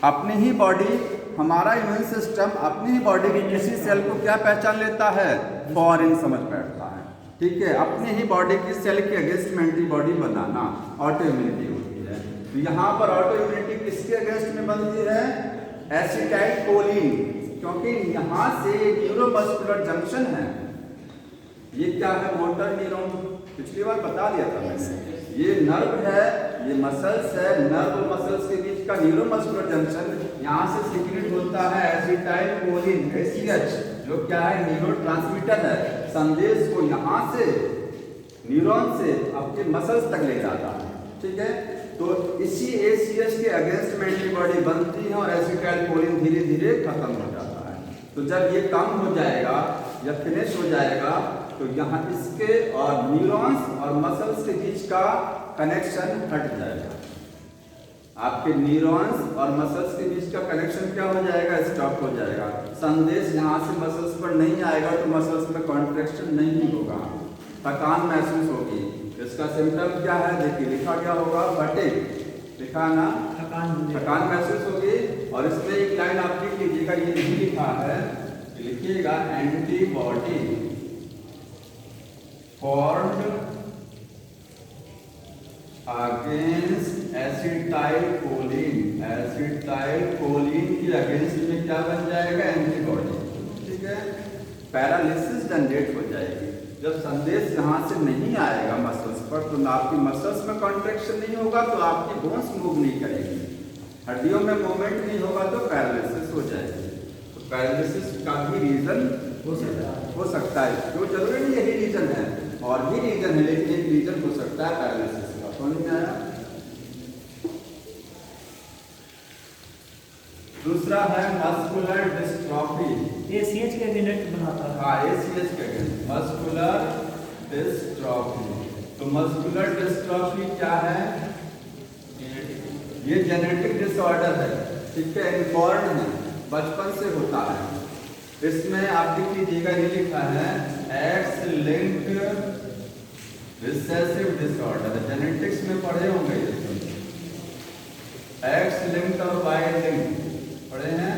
अपनी ही बॉडी, हमारा इम्यून सिस्टम अपनी ही बॉडी की किसी सेल को क्या पहचान लेता है, फॉरेन समझ बैठता है। ठीक है, अपनी ही बॉडी की सेल के अगेंस्ट में एंटीबॉडी बनाना ऑटो इम्यूनिटी होती है। तो यहाँ पर ऑटो इम्यूनिटी किसके अगेंस्ट में बनती है, एसिटाइल कोलिन, क्योंकि यहाँ से न्यूरोमस्कुलर जंक्शन है। ये क्या है, मोटर न्यूरॉन, पिछली बार बता दिया था मैंने। ये नर्व है, ये मसल्स है, नर्व और मसल्स के बीच का न्यूरोमस्कुलर जंक्शन, यहाँ से सीक्रेट होता है एसिटाइल कोलिन ACH, जो क्या है न्यूरोट्रांसमीटर है। संदेश को यहाँ से न्यूरॉन से आपके मसल्स तक ले जाता है। ठीक है, तो इसी ACH के अगेंस्ट में एंटीबॉडी बनती है और एसिटाइल कोलिन धीरे धीरे खत्म हो जाता है। तो जब ये कम हो जाएगा या फिनिश हो जाएगा तो यहाँ इसके और न्यूरॉन्स और मसल्स के बीच का कनेक्शन हट जाएगा। आपके न्यूरॉन्स और मसल्स के बीच का कनेक्शन क्या हो जाएगा, स्टॉप हो जाएगा। संदेश यहाँ से मसल्स पर नहीं आएगा तो मसल्स में कॉन्ट्रैक्शन नहीं होगा, थकान महसूस होगी। इसका सिम्टम क्या है, देखिए लिखा क्या होगा, फटीग, लिखा ना, थकान महसूस होगी। और इसमें एक लाइन आप लिख लीजिएगा, ये नहीं लिखा है, लिखिएगा antibody formed against acetyl choline, acetyl choline के अगेंस्ट में क्या बन जाएगा, एंटीबॉडी। ठीक है, पैरालिसिस जनरेट हो जाएगी। जब संदेश यहाँ से नहीं आएगा मसल्स पर तो आपकी मसल्स में कॉन्ट्रैक्शन नहीं होगा तो आपकी बोन्स मूव नहीं करेगी, हड्डियों में मूवमेंट नहीं होगा तो पैरालिसिस हो जाएगी। तो पैरालिसिस का भी रीजन हो सकता है, जो जरूरी नहीं यही रीजन है, और भी रीजन है, लेकिन एक रीजन हो सकता है पैरालिसिस का। समझ में आया। दूसरा है मस्कुलर डिस्ट्रॉफी, ACH के अगेंस्ट बनाता है। हाँ, ACH के अगेंस्ट मस्कुलर डिस्ट्रॉफी। तो मस्कुलर डिस्ट्रॉफी क्या है, ये जेनेटिक डिसऑर्डर है। ठीक है, इन्फॉर्म है, बचपन से होता है। इसमें आप लिख लीजिएगा, ये लिखा है x linked recessive disorder. Genetics में पढ़े होंगे ये, एक्स लिंक्ड और वाई लिंक्ड पढ़े हैं,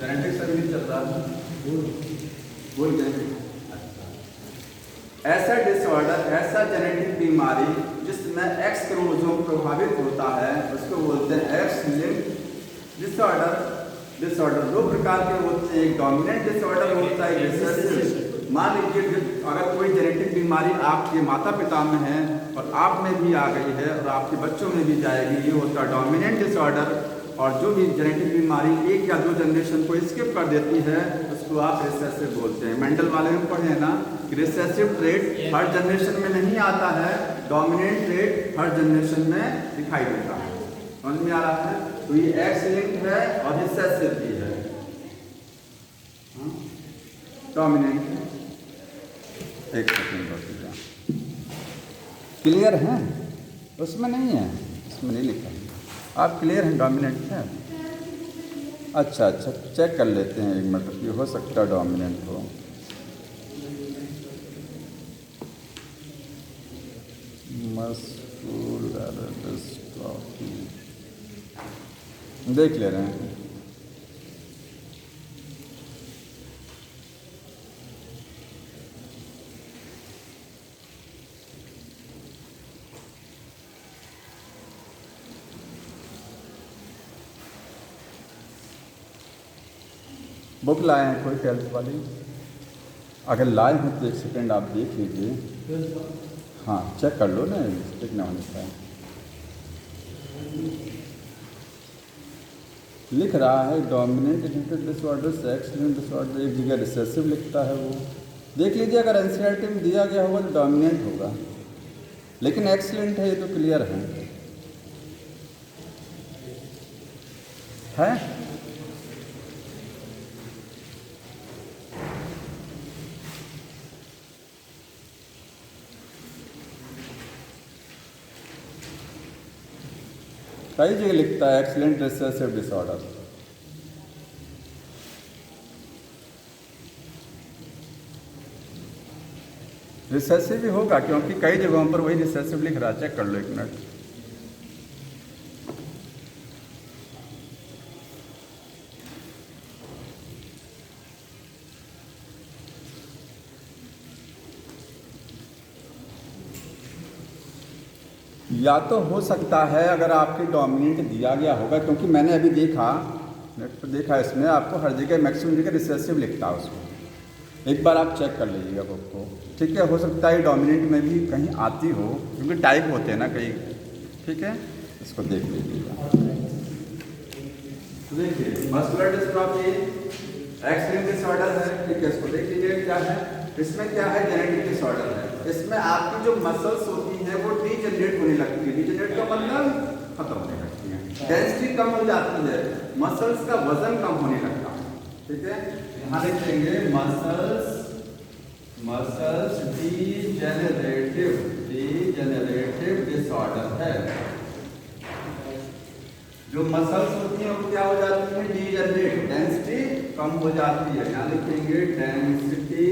जेनेटिक्स अभी चल रहा है, भूल गए। ऐसा डिसऑर्डर, ऐसा जेनेटिक बीमारी जिसमें एक्स क्रोमोसोम प्रभावित होता है, उसको बोलते हैं एक्स लिंक्ड डिसऑर्डर। डिसऑर्डर दो प्रकार के होते हैं, एक डोमिनेंट डिसऑर्डर होता है, रिसेसिव। मान लीजिए अगर कोई जेनेटिक बीमारी आपके माता पिता में है और आप में भी आ गई है और आपके बच्चों में भी जाएगी, ये होता है डोमिनेंट डिसऑर्डर। और जो भी जेनेटिक बीमारी एक या दो जनरेशन को स्किप कर देती है उसको आप रिसेसिव बोलते हैं। मेंडल वाले में पढ़े हैं ना, रिसेसिव ट्रेट हर जनरेशन में नहीं आता है, डोमिनेंट ट्रेट हर जनरेशन में दिखाई देता है। समझ में आ रहा है। तो ये एक्स लिंक्ड है और रिसेसिव भी है, डोमिनेंट। एक सेकंड, क्लियर है, उसमें नहीं है, इसमें नहीं लिखा है। आप क्लियर हैं, डोमिनेंट है। अच्छा अच्छा, चेक कर लेते हैं एक मिनट, ये हो सकता है डोमिनेंट हो। मस्कुलर डिस्ट्रॉफी देख ले रहे हैं। बुक लाए हैं कोई हेल्थ वाली, अगर लाए हैं तो एक सेकंड आप देख लीजिए। हाँ, चेक कर लो ना, मिस्टेक ना होने पाए। लिख रहा है dominant genetic disorder, sex linked disorder, एक जगह रिसेसिव लिखता है वो, देख लीजिए, अगर एनसीईआरटी में दिया गया होगा तो डोमिनेंट होगा, लेकिन एक्सीलेंट है ये तो क्लियर है। कई जगह लिखता है एक्सीलेंट रिसेसिव डिसऑर्डर। रिसेसिव भी होगा क्योंकि कई जगहों पर वही रिसेसिव लिख रहा है, चेक कर लो 1 मिनट। या तो हो सकता है अगर आपके डोमिनेंट दिया गया होगा, क्योंकि मैंने अभी देखा नेट पर देखा, इसमें आपको हर जगह मैक्सिमम जगह रिसेसिव लिखता है उसको। एक बार आप चेक कर लीजिएगा बुक को, ठीक है। हो सकता है डोमिनेंट में भी कहीं आती हो, क्योंकि टाइप होते हैं ना कई, ठीक है। इसको देख लीजिएगा। देखिए मस्कुलर डिस्ट्रॉफी एक्सीलेंट डिसऑर्डर है, ठीक है। इसको देख लीजिए क्या है, इसमें क्या है, जेनेटिक डिसऑर्डर है। इसमें आपकी जो मसल्स होती हैं वो डीजनरेट होने लगती है। डीजनरेट का मतलब खत्म होने लगती है, डेंसिटी कम हो जाती है, मसल्स का वजन कम होने लगता है, ठीक है। यहाँ लिखेंगे मसल्स डीजेनरेटिव डिसऑर्डर है। जो मसल्स होती हैं वो क्या हो जाती है, डीजनरेट, डेंसिटी कम हो जाती है। यहाँ लिखेंगे डेंसिटी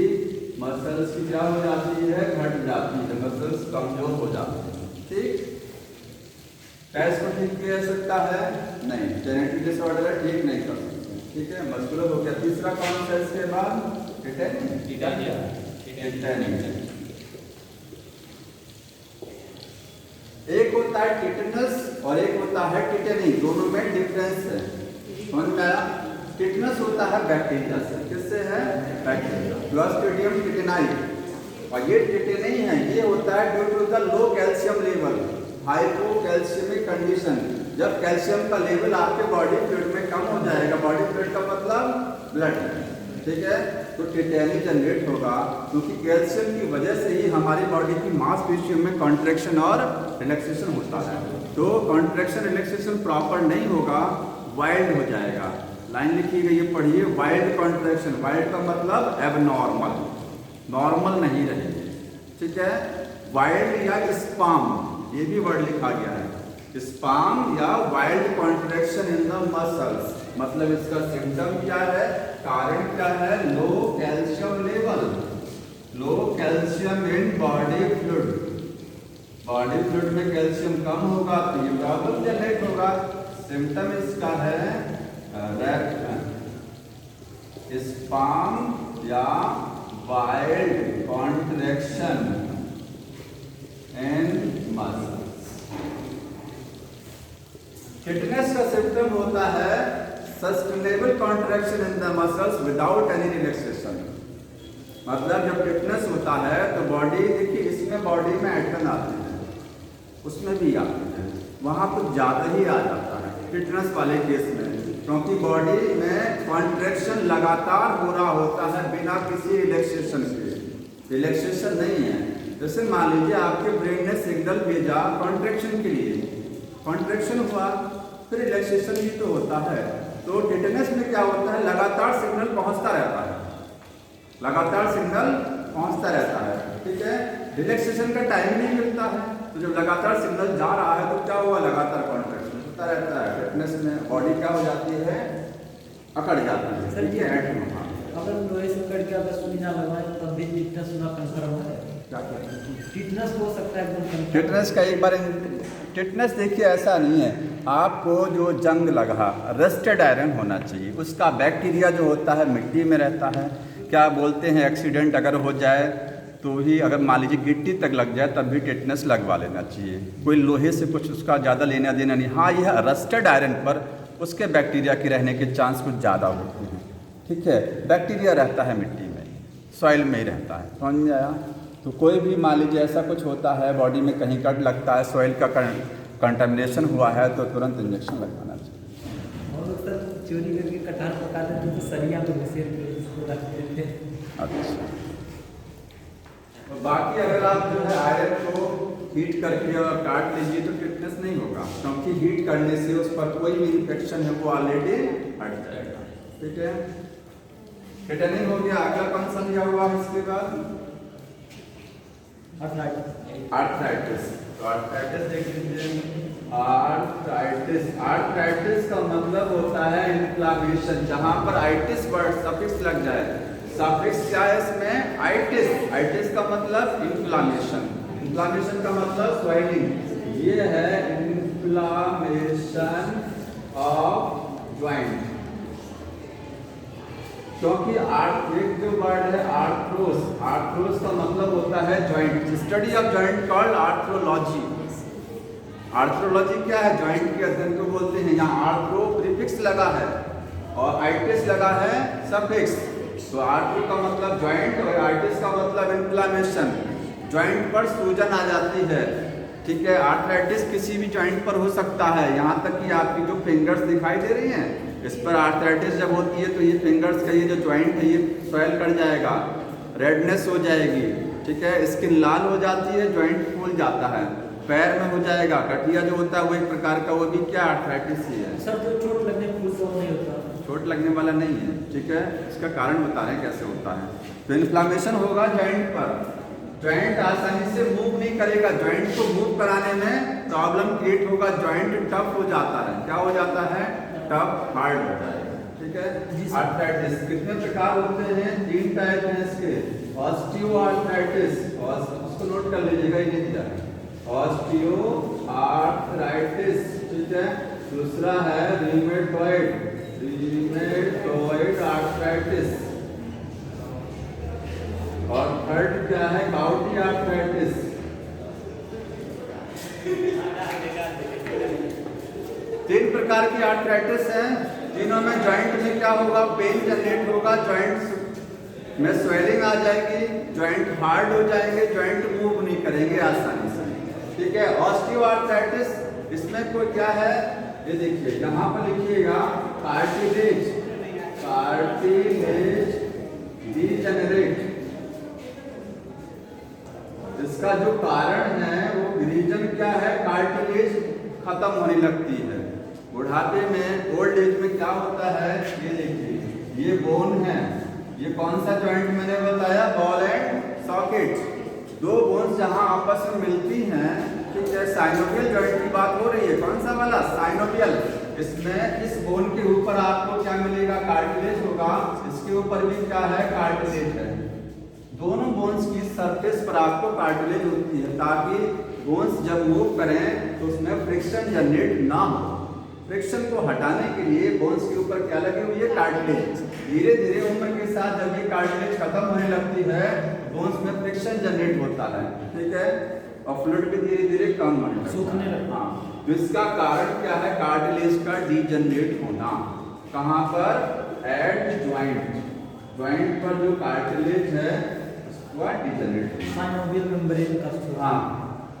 मसल्स की क्या हो जाती है, घट जाती है, मसल्स कमजोर हो जाती है, ठीक। कैसे को ठीक किया सकता है, नहीं, जेनेटिक डिसऑर्डर है, ठीक नहीं कर सकते, ठीक है। मस्कुलर हो गया। तीसरा कौन सा इसके बाद, टिटेनिया। एक होता है टिटेनस और एक होता है टिटेनी, दोनों में डिफरेंस है, समझ में आया। टिटेनस होता है बैक्टीरिया से, किससे है, बैक्टीरिया, क्लोस्ट्रिडियम टिटेनाई। और ये टिटेनी है, ये होता है due to the low calcium level, hypocalcemic condition. जब कैल्शियम का लेवल आपके बॉडी फ्लूइड में कम हो जाएगा, बॉडी फ्लूइड का मतलब ब्लड, ठीक है, तो टिटेनी जनरेट होगा, क्योंकि कैल्शियम की वजह से ही हमारी बॉडी की मांसपेशियों में कॉन्ट्रैक्शन और रिलैक्सेशन होता है। तो कॉन्ट्रैक्शन रिलैक्सेशन प्रॉपर नहीं होगा, वाइल्ड हो जाएगा। लाइन लिखी गई है, पढ़िए, वाइल्ड कॉन्ट्रैक्शन। वाइल्ड का मतलब एबनॉर्मल, नॉर्मल नहीं रहेगी, ठीक है। वाइल्ड या स्पाम, ये भी वर्ड लिखा गया है, स्पाम या wild contraction in the muscles. मतलब इसका सिम्टम क्या है, कारण क्या है, low calcium level, low calcium in body fluid. Body fluid में कैल्शियम कम होगा तो ये प्रॉब्लम जनरेट होगा। सिम्टम इसका है स्पाम या वाइल्ड कॉन्ट्रैक्शन इन मसल्स। टिटेनस का सिम्टम होता है sustainable contraction in the muscles without any relaxation. मतलब जब टिटेनस होता है तो बॉडी, देखिए इसमें बॉडी में एटन आते हैं, उसमें भी आते हैं, वहाँ कुछ ज़्यादा ही आ जाता है टिटेनस वाले केस में, क्योंकि बॉडी में कॉन्ट्रैक्शन लगातार हो रहा होता है बिना किसी रिलैक्सेशन के। रिलैक्सेशन नहीं है, जैसे मान लीजिए आपके ब्रेन ने सिग्नल भेजा कॉन्ट्रैक्शन के लिए, कॉन्ट्रैक्शन हुआ, फिर रिलैक्सेशन भी तो होता है। तो टिटेनस में क्या होता है, लगातार सिग्नल पहुंचता रहता है, लगातार सिग्नल पहुंचता रहता है, ठीक है। रिलैक्सेशन का टाइम नहीं मिलता है, तो जब लगातार सिग्नल जा रहा है तो क्या हुआ, लगातार कॉन्ट्रैक्शन होता रहता है। टिटेनस में बॉडी क्या हो जाती है, अकड़ जाती है, सर ये है। अगर लोहे से कट के अगर सुई ना लगवाए तब भी टिटनस होना कंफर्म है, क्या कहते टिटनस हो सकता है एकदम। टिटेनस का एक बार, टिटेनस देखिए ऐसा नहीं है, आपको जो जंग लगा, रस्टेड आयरन होना चाहिए, उसका बैक्टीरिया जो होता है मिट्टी में रहता है। क्या बोलते हैं, एक्सीडेंट अगर हो जाए तो ही, अगर मान लीजिए गिट्टी तक लग जाए तब भी टिटेनस लगवा लेना चाहिए, कोई लोहे से कुछ उसका ज़्यादा लेना देना नहीं। हाँ, यह रस्टेड आयरन पर उसके बैक्टीरिया के रहने के चांस कुछ ज़्यादा होते हैं, ठीक है। बैक्टीरिया रहता है मिट्टी में, सॉइल में ही रहता है, समझ में आया। तो कोई भी मान लीजिए ऐसा कुछ होता है, बॉडी में कहीं कट लगता है, सॉइल का कंटामिनेशन हुआ है, तो तुरंत इंजेक्शन लगवाना चाहिए। और सर चोरी करके कटहल पका देते तो सरिया में घुसेर के इसको रख देते। अच्छा, तो बाकी अगर आप जो है आयरन को हीट करके और काट लीजिए तो टिटनेस नहीं होगा, क्योंकि हीट करने से उस पर कोई भी इन्फेक्शन है वो ऑलरेडी हट जाएगा। ठीक है, टिटेनिंग हो गया। अगला कौन सा लिया हुआ है इसके बाद? आर्थराइटिस। तो आर्थराइटिस देख लीजिए। आर्थराइटिस का मतलब होता है इन्फ्लामेशन, जहां पर आइटिस वर्ड सफिक्स लग जाए। सफिक्स क्या है इसमें? आइटिस। आइटिस का मतलब इन्फ्लामेशन, इन्फ्लामेशन का मतलब स्वेलिंग। ये है इन्फ्लामेशन ऑफ ज्वाइंट। क्योंकि एक जो वर्ड है आर्थ्रोस, आर्थ्रोस का मतलब होता है joint. Study of joint called arthrology. Arthrology क्या है? ज्वाइंट के अध्ययन को बोलते हैं। यहाँ आर्थ्रो प्रीफिक्स लगा है और आइटिस लगा है सफिक्स। तो आर्थ्रो का मतलब ज्वाइंट और आइटिस का मतलब इन्फ्लामेशन। ज्वाइंट पर सूजन आ जाती है। ठीक है, आर्थराइटिस किसी भी ज्वाइंट पर हो सकता है। यहाँ तक कि आपकी जो फिंगर्स दिखाई दे रही हैं, इस पर आर्थराइटिस जब होती है तो ये फिंगर्स का ये जो ज्वाइंट है ये स्वेल कर जाएगा, रेडनेस हो जाएगी। ठीक है, स्किन लाल हो जाती है, ज्वाइंट फूल जाता है, पैर में हो जाएगा। गठिया जो होता है वो एक प्रकार का, वो भी क्या आर्थराइटिस ही है। सर तो चोट लगने फूल नहीं होता? चोट लगने वाला नहीं है। ठीक है, इसका कारण बता रहे हैं कैसे होता है। तो इन्फ्लामेशन होगा ज्वाइंट पर। ज्वाइंट आसानी से मूव नहीं करेगा, ज्वाइंट को मूव कराने में प्रॉब्लम क्रिएट होगा, ज्वाइंट टफ हो जाता है। क्या हो जाता है? टफ, हार्ड हो जाएगा। ठीक है, आर्थराइटिस कितने प्रकार होते हैं? 3 टाइप हैं इसके। ऑस्टियोआर्थराइटिस, उसको नोट कर लीजिएगा, ये दिया है ऑस्टियोआर्थराइटिस। ठीक है, दूसरा है रूमेटॉइड, रूमेटॉइड आर्थराइटिस, और थर्ड क्या है? गाउटी आर्थराइटिस। तीन प्रकार की आर्थराइटिस हैं। तीनों में ज्वाइंट में क्या होगा? पेन जनरेट होगा, ज्वाइंट में स्वेलिंग आ जाएगी, ज्वाइंट हार्ड हो जाएंगे, ज्वाइंट मूव नहीं करेंगे आसानी से। ठीक है, ऑस्टियोआर्थराइटिस, इसमें कोई क्या है? ये देखिए, यहाँ पर लिखिएगा कार्टिलेज, कार्टिलेज डीजेनरेट। इसका जो कारण है वो रीजन क्या है? कार्टिलेज खत्म होने लगती है बुढ़ापे में, ओल्ड एज में क्या होता है? ये देखिए, ये बोन है, ये कौन सा जॉइंट मैंने बताया? Ball and socket. दो बोन्स जहां आपस में मिलती हैं, ठीक है, साइनोवियल जॉइंट की बात हो रही है। कौन सा वाला? साइनोवियल। इसमें इस बोन के ऊपर आपको क्या मिलेगा? कार्टिलेज होगा। इसके ऊपर भी क्या है? कार्टिलेज है। दोनों बोन्स की सरफेस पर आपको कार्टिलेज होती है, ताकि बोन्स जब मूव करें तो उसमें फ्रिक्शन जनरेट ना हो। फ्रिक्शन को हटाने के लिए बोन्स के ऊपर क्या लगी हुई है? कार्टिलेज। धीरे धीरे उम्र के साथ जब ये कार्टिलेज खत्म होने लगती है, बोन्स में फ्रिक्शन जनरेट होता है। ठीक है, और फ्लूइड भी धीरे धीरे कम होने लगता है। हाँ, तो इसका कारण क्या है? कार्टिलेज का डीजनरेट होना। कहाँ पर? Eight joint. ज्वाइंट पर जो कार्टिलेज है उसको डीजनरेट होना। साइनोवियल मेम्ब्रेन का। हाँ,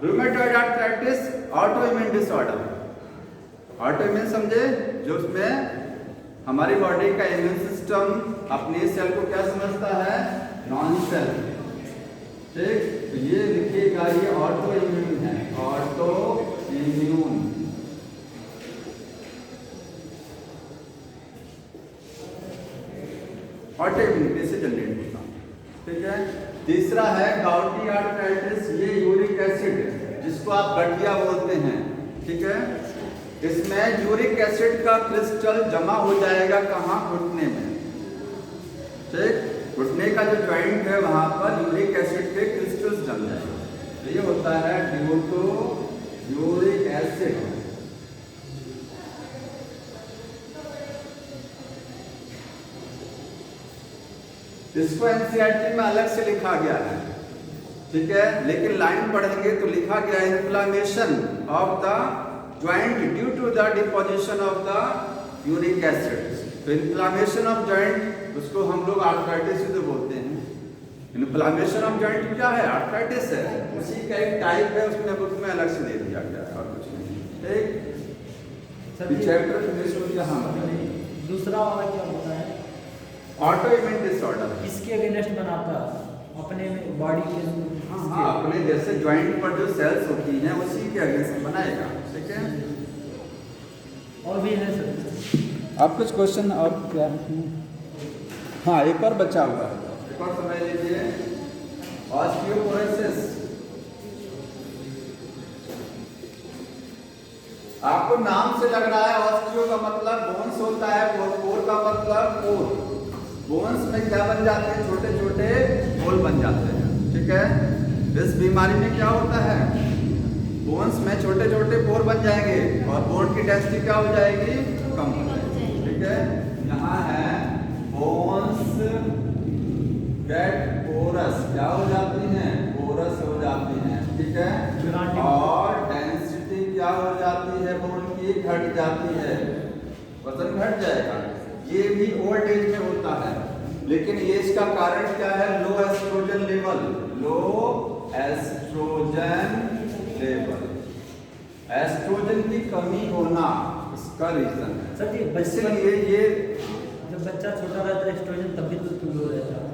rheumatoid arthritis autoimmune disorder. Autoimmune समझे? जो उसमें हमारी बॉडी का इम्यून सिस्टम अपने सेल को क्या समझता है? Non cell. ठीक, तो ये लिखिएगा, ये ऑटोइम्यून है, ऑटोइम्यून। ऑटोइम्यूनिटी से जनरेट होता। ठीक है, तीसरा है गाउटी आर्थराइटिस। ये यूरिक एसिड, जिसको आप गठिया बोलते हैं। ठीक है, इसमें यूरिक एसिड का क्रिस्टल जमा हो जाएगा। कहाँ? घुटने में। ठीक, घुटने का जो जॉइंट है वहां पर यूरिक एसिड के क्रिस्टल्स जम जाएंगे। तो ये होता है ड्यू टू यूरिक एसिड। इसको एनसीईआरटी में अलग से लिखा गया है। ठीक है, लेकिन लाइन पढ़ेंगे तो लिखा गया है inflammation of the joint due to the deposition of the uric acid. तो इन्फ्लामेशन ऑफ ज्वाइंट, उसको हम लोग आर्थराइटिस ही तो बोलते हैं। इन्फ्लामेशन ऑफ ज्वाइंट क्या है? आर्थराइटिस है। उसी का एक टाइप है, उसमें बुक में अलग से दे दिया गया है और कुछ नहीं। ठीक, चैप्टर फिनिश हो गया। हाँ, दूसरा वाला क्या होता है? Autoimmune disorder. इसके अगेंस्ट बनाता अपने बॉडी के हाँ, अपने जैसे ज्वाइंट पर जो सेल्स होती हैं उसी के अगेंस्ट बनाएगा। ठीक है, और भी है सर। आप कुछ क्वेश्चन और क्या है? हाँ, एक और बचा हुआ है, एक और समझ लीजिए। ऑस्टियोपोरोसिस, आपको नाम से लग रहा है ऑस्टियो का मतलब बोन्स होता है, पोर का मतलब पोर। बोन्स में क्या बन जाते हैं? छोटे छोटे होल बन जाते हैं। ठीक है, इस बीमारी में क्या होता है? बोन्स में छोटे छोटे पोर बन जाएंगे और बोन की डेंसिटी क्या हो जाएगी? कम हो जाएगी। ठीक है, यहाँ है बोन्स गेट पोरस, क्या हो जाती हैं? पोरस हो जाती हैं। ठीक है, और डेंसिटी क्या हो जाती है? बोन की घट जाती है, वजन घट जाएगा। ये भी ओल्ड एज में होता है, लेकिन ये इसका कारण क्या है? लो एस्ट्रोजन लेवल, लो एस्ट्रोजन लेवल, एस्ट्रोजन की कमी होना इसका रीजन है। सर जी, इसलिए ये जब बच्चा छोटा रहता है एस्ट्रोजन तब भी तो लो रहता है।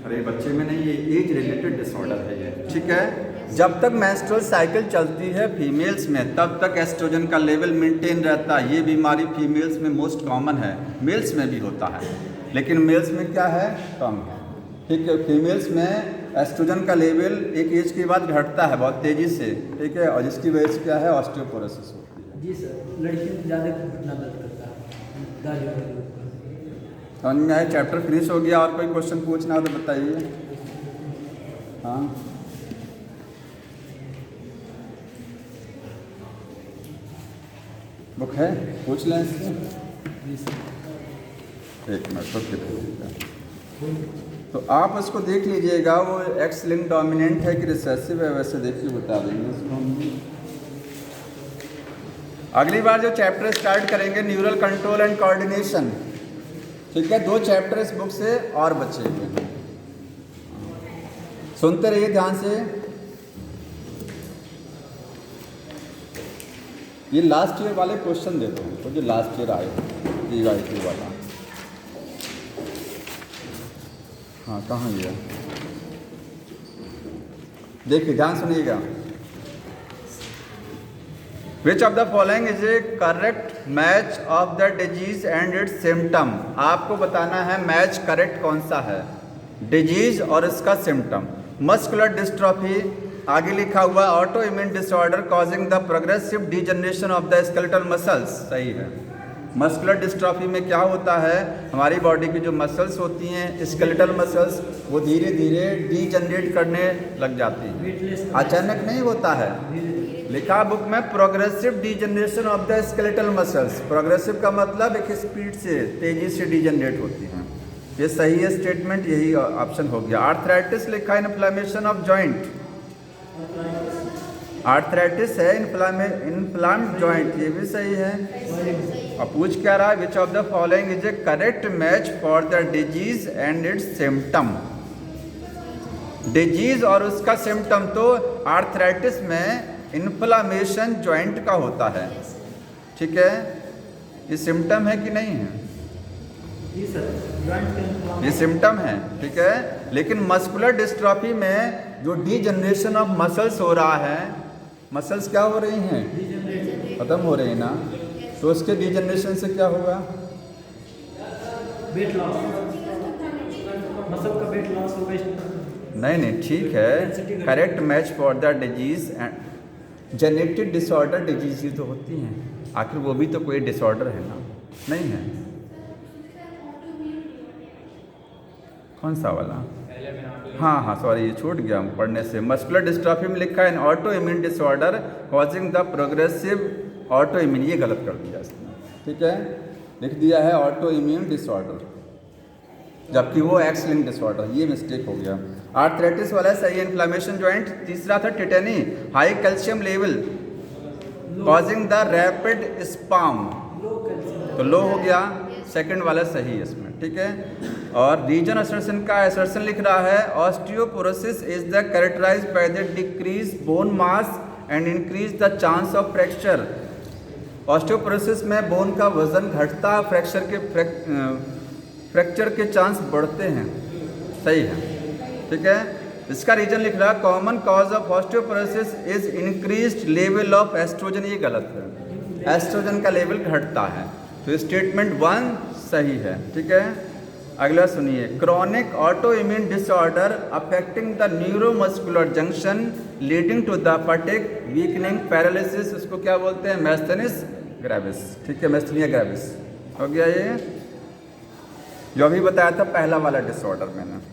अरे बच्चे में नहीं, ये एज रिलेटेड डिसऑर्डर है ये। ठीक है, जब तक मेंस्ट्रुअल साइकिल चलती है फीमेल्स में तब तक एस्ट्रोजन का लेवल मेंटेन रहता है। ये बीमारी फीमेल्स में मोस्ट कॉमन है, मेल्स में भी होता है, लेकिन मेल्स में क्या है? कम है। ठीक है, फीमेल्स में एस्ट्रोजन का लेवल एक एज के बाद घटता है बहुत तेज़ी से। ठीक है, और जिसकी वजह से क्या है? ऑस्टियोपोरोसिस होती है। जी सर, लड़कियों को ज़्यादा घुटना दर्द करता है दाढ़ी। समझ में आया? चैप्टर फिनिश हो गया। और कोई क्वेश्चन पूछना हो तो बताइए। हाँ, बुक है, पूछ लें इससे। एक मिनट रुक के, तो आप उसको देख लीजिएगा, वो एक्स लिंक डोमिनेंट है कि रिसेसिव है, वैसे देखिए बता देंगे उसको हम। अगली बार जो चैप्टर स्टार्ट करेंगे न्यूरल कंट्रोल एंड कोऑर्डिनेशन। ठीक है, 2 चैप्टर इस बुक से और बचे हुए। सुनते रहिए ध्यान से। ये लास्ट ईयर वाले क्वेश्चन देते हैं तो जो लास्ट ईयर आए EYT वाला। हाँ, कहाँ गया? देखिए ध्यान सुनिएगा। Which of the following is A correct match of the disease and it's symptom? आपको बताना है मैच करेक्ट कौन सा है, डिजीज और इसका सिम्टम। मस्कुलर डिस्ट्रॉफी, आगे लिखा हुआ auto immune disorder causing the progressive degeneration of the skeletal muscles, सही है। मस्कुलर डिस्ट्रॉफी में क्या होता है? हमारी बॉडी की जो मसल्स होती हैं स्केलेटल मसल्स, वो धीरे धीरे डीजनरेट करने लग जाती हैं, अचानक नहीं होता है। लिखा बुक में progressive degeneration of the skeletal muscles. Progressive का मतलब एक स्पीड से, तेजी से डीजनरेट होती हैं। ये सही है स्टेटमेंट, यही ऑप्शन हो गया। आर्थराइटिस लिखा है इन्फ्लेमेशन ऑफ जॉइंट, आर्थराइटिस है इन्फ्लाम्ड जॉइंट, ये भी सही है। अब पूछ क्या रहा है? Which of the following is A correct match for the disease and it's symptom? Disease और उसका सिम्टम, तो आर्थराइटिस में इन्फ्लामेशन जॉइंट का होता है। ठीक है, ये सिम्टम है कि नहीं है? जी सर, ये सिम्टम है। ठीक है, लेकिन मस्कुलर डिस्ट्रॉफी में जो डीजनरेशन ऑफ मसल्स हो रहा है, मसल्स क्या हो रही हैं? खत्म हो रही है ना, तो उसके डीजनरेशन से क्या होगा? वेट लॉस, मसल का वेट लॉस हो गया। नहीं, ठीक है, correct match for the disease and genetic disorder disease ही तो होती हैं, आखिर वो भी तो कोई डिसऑर्डर है ना, नहीं है? कौन सा वाला? हाँ, सॉरी ये छूट गया पढ़ने से। मस्कुलर डिस्ट्रॉफी में लिखा है auto immune disorder causing the progressive auto immune, ये गलत कर दिया इसने। ठीक है, लिख दिया है ऑटो इम्यून डिसऑर्डर, जबकि वो एक्स लिंक डिसऑर्डर, ये मिस्टेक हो गया। आर्थराइटिस वाला सही है, इन्फ्लेमेशन जॉइंट। तीसरा था tetany, high calcium level causing the rapid spasm, तो लो हो गया, सेकंड वाला सही है इसमें। ठीक है, और रीजन असर्शन का असर्शन लिख रहा है osteoporosis is the characterized by the decrease bone mass and increase the chance of fracture. Osteoporosis में बोन का वजन घटता, फ्रैक्चर के चांस बढ़ते हैं, सही है। ठीक है, इसका रीजन लिख रहा है common cause of osteoporosis is increased level of oestrogen. ये गलत है, एस्ट्रोजन का लेवल घटता है। तो स्टेटमेंट 1 सही है। ठीक है, अगला सुनिए। Chronic autoimmune disorder affecting the neuromuscular junction leading to the fatigue weakening paralysis, उसको क्या बोलते हैं? Myasthenia gravis. ठीक है, मैस्थेनिया ग्रेविस हो गया ये, जो अभी बताया था पहला वाला डिसऑर्डर मैंने।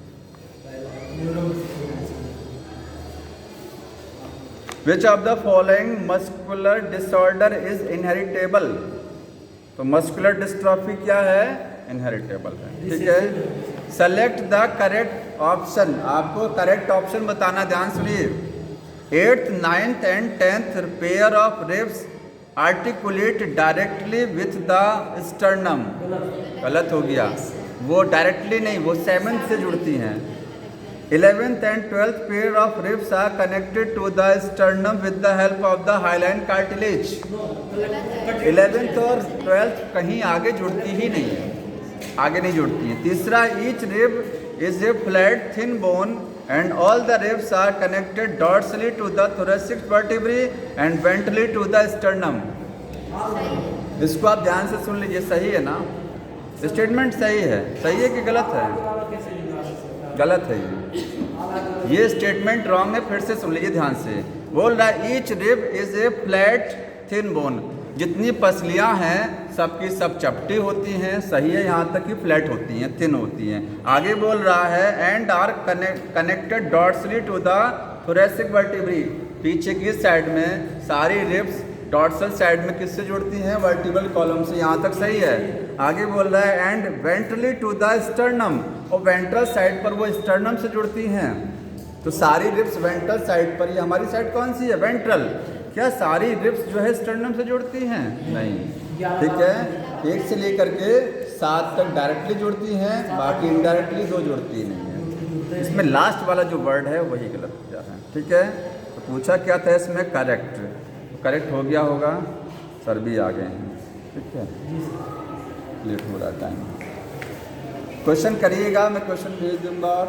Which of the following muscular disorder is inheritable? तो मस्कुलर डिस्ट्रॉफी क्या है? इनहेरिटेबल है। ठीक है, सेलेक्ट द करेक्ट ऑप्शन। आपको करेक्ट ऑप्शन बताना, ध्यान सुनिए। 8th, 9th and 10th pair of ribs articulate directly with the sternum. गलत हो गया, वो डायरेक्टली नहीं, वो 7th से जुड़ती हैं। 11th and 12th pair of ribs are connected to the sternum with the help of the hyaline cartilage. 11th और 12th कहीं आगे जुड़ती ही नहीं है, आगे नहीं जुड़ती है। तीसरा, each rib is a flat thin bone and all the ribs are connected dorsally to the thoracic vertebrae and ventrally to the sternum. इसको आप ध्यान से सुन लीजिए, सही है ना? स्टेटमेंट सही है। सही है कि गलत है? गलत है ये स्टेटमेंट रॉन्ग है। फिर से सुन लीजिए ध्यान से। बोल रहा है each rib is a flat thin bone. जितनी पसलियां हैं सबकी सब चपटी होती हैं, सही है, यहाँ तक कि फ्लैट होती हैं, थिन होती हैं। आगे बोल रहा है and are connected dorsally to the thoracic vertebrae. पीछे की साइड में सारी रिब्स डॉर्सल साइड में किससे जुड़ती हैं? वर्टिब्रल कॉलम से। यहाँ तक सही है। आगे बोल रहा है and ventrally to the sternum, और वेंट्रल साइड पर वो स्टर्नम से जुड़ती हैं। तो सारी रिब्स वेंट्रल साइड पर, ये हमारी साइड कौन सी है? वेंट्रल। क्या सारी रिब्स जो है स्टर्नम से जुड़ती हैं? नहीं। ठीक है, 1 से लेकर के 7 तक डायरेक्टली जुड़ती हैं, बाकी इनडायरेक्टली 2 जुड़ती नहीं है। इसमें लास्ट वाला जो वर्ड है वही गलत हो गया है। ठीक है, तो पूछा क्या था इसमें? करेक्ट। करेक्ट हो गया होगा, सर भी आ गए हैं। ठीक है, लेट हो रहा टाइम। क्वेश्चन करिएगा, मैं क्वेश्चन भेज दूंगा। और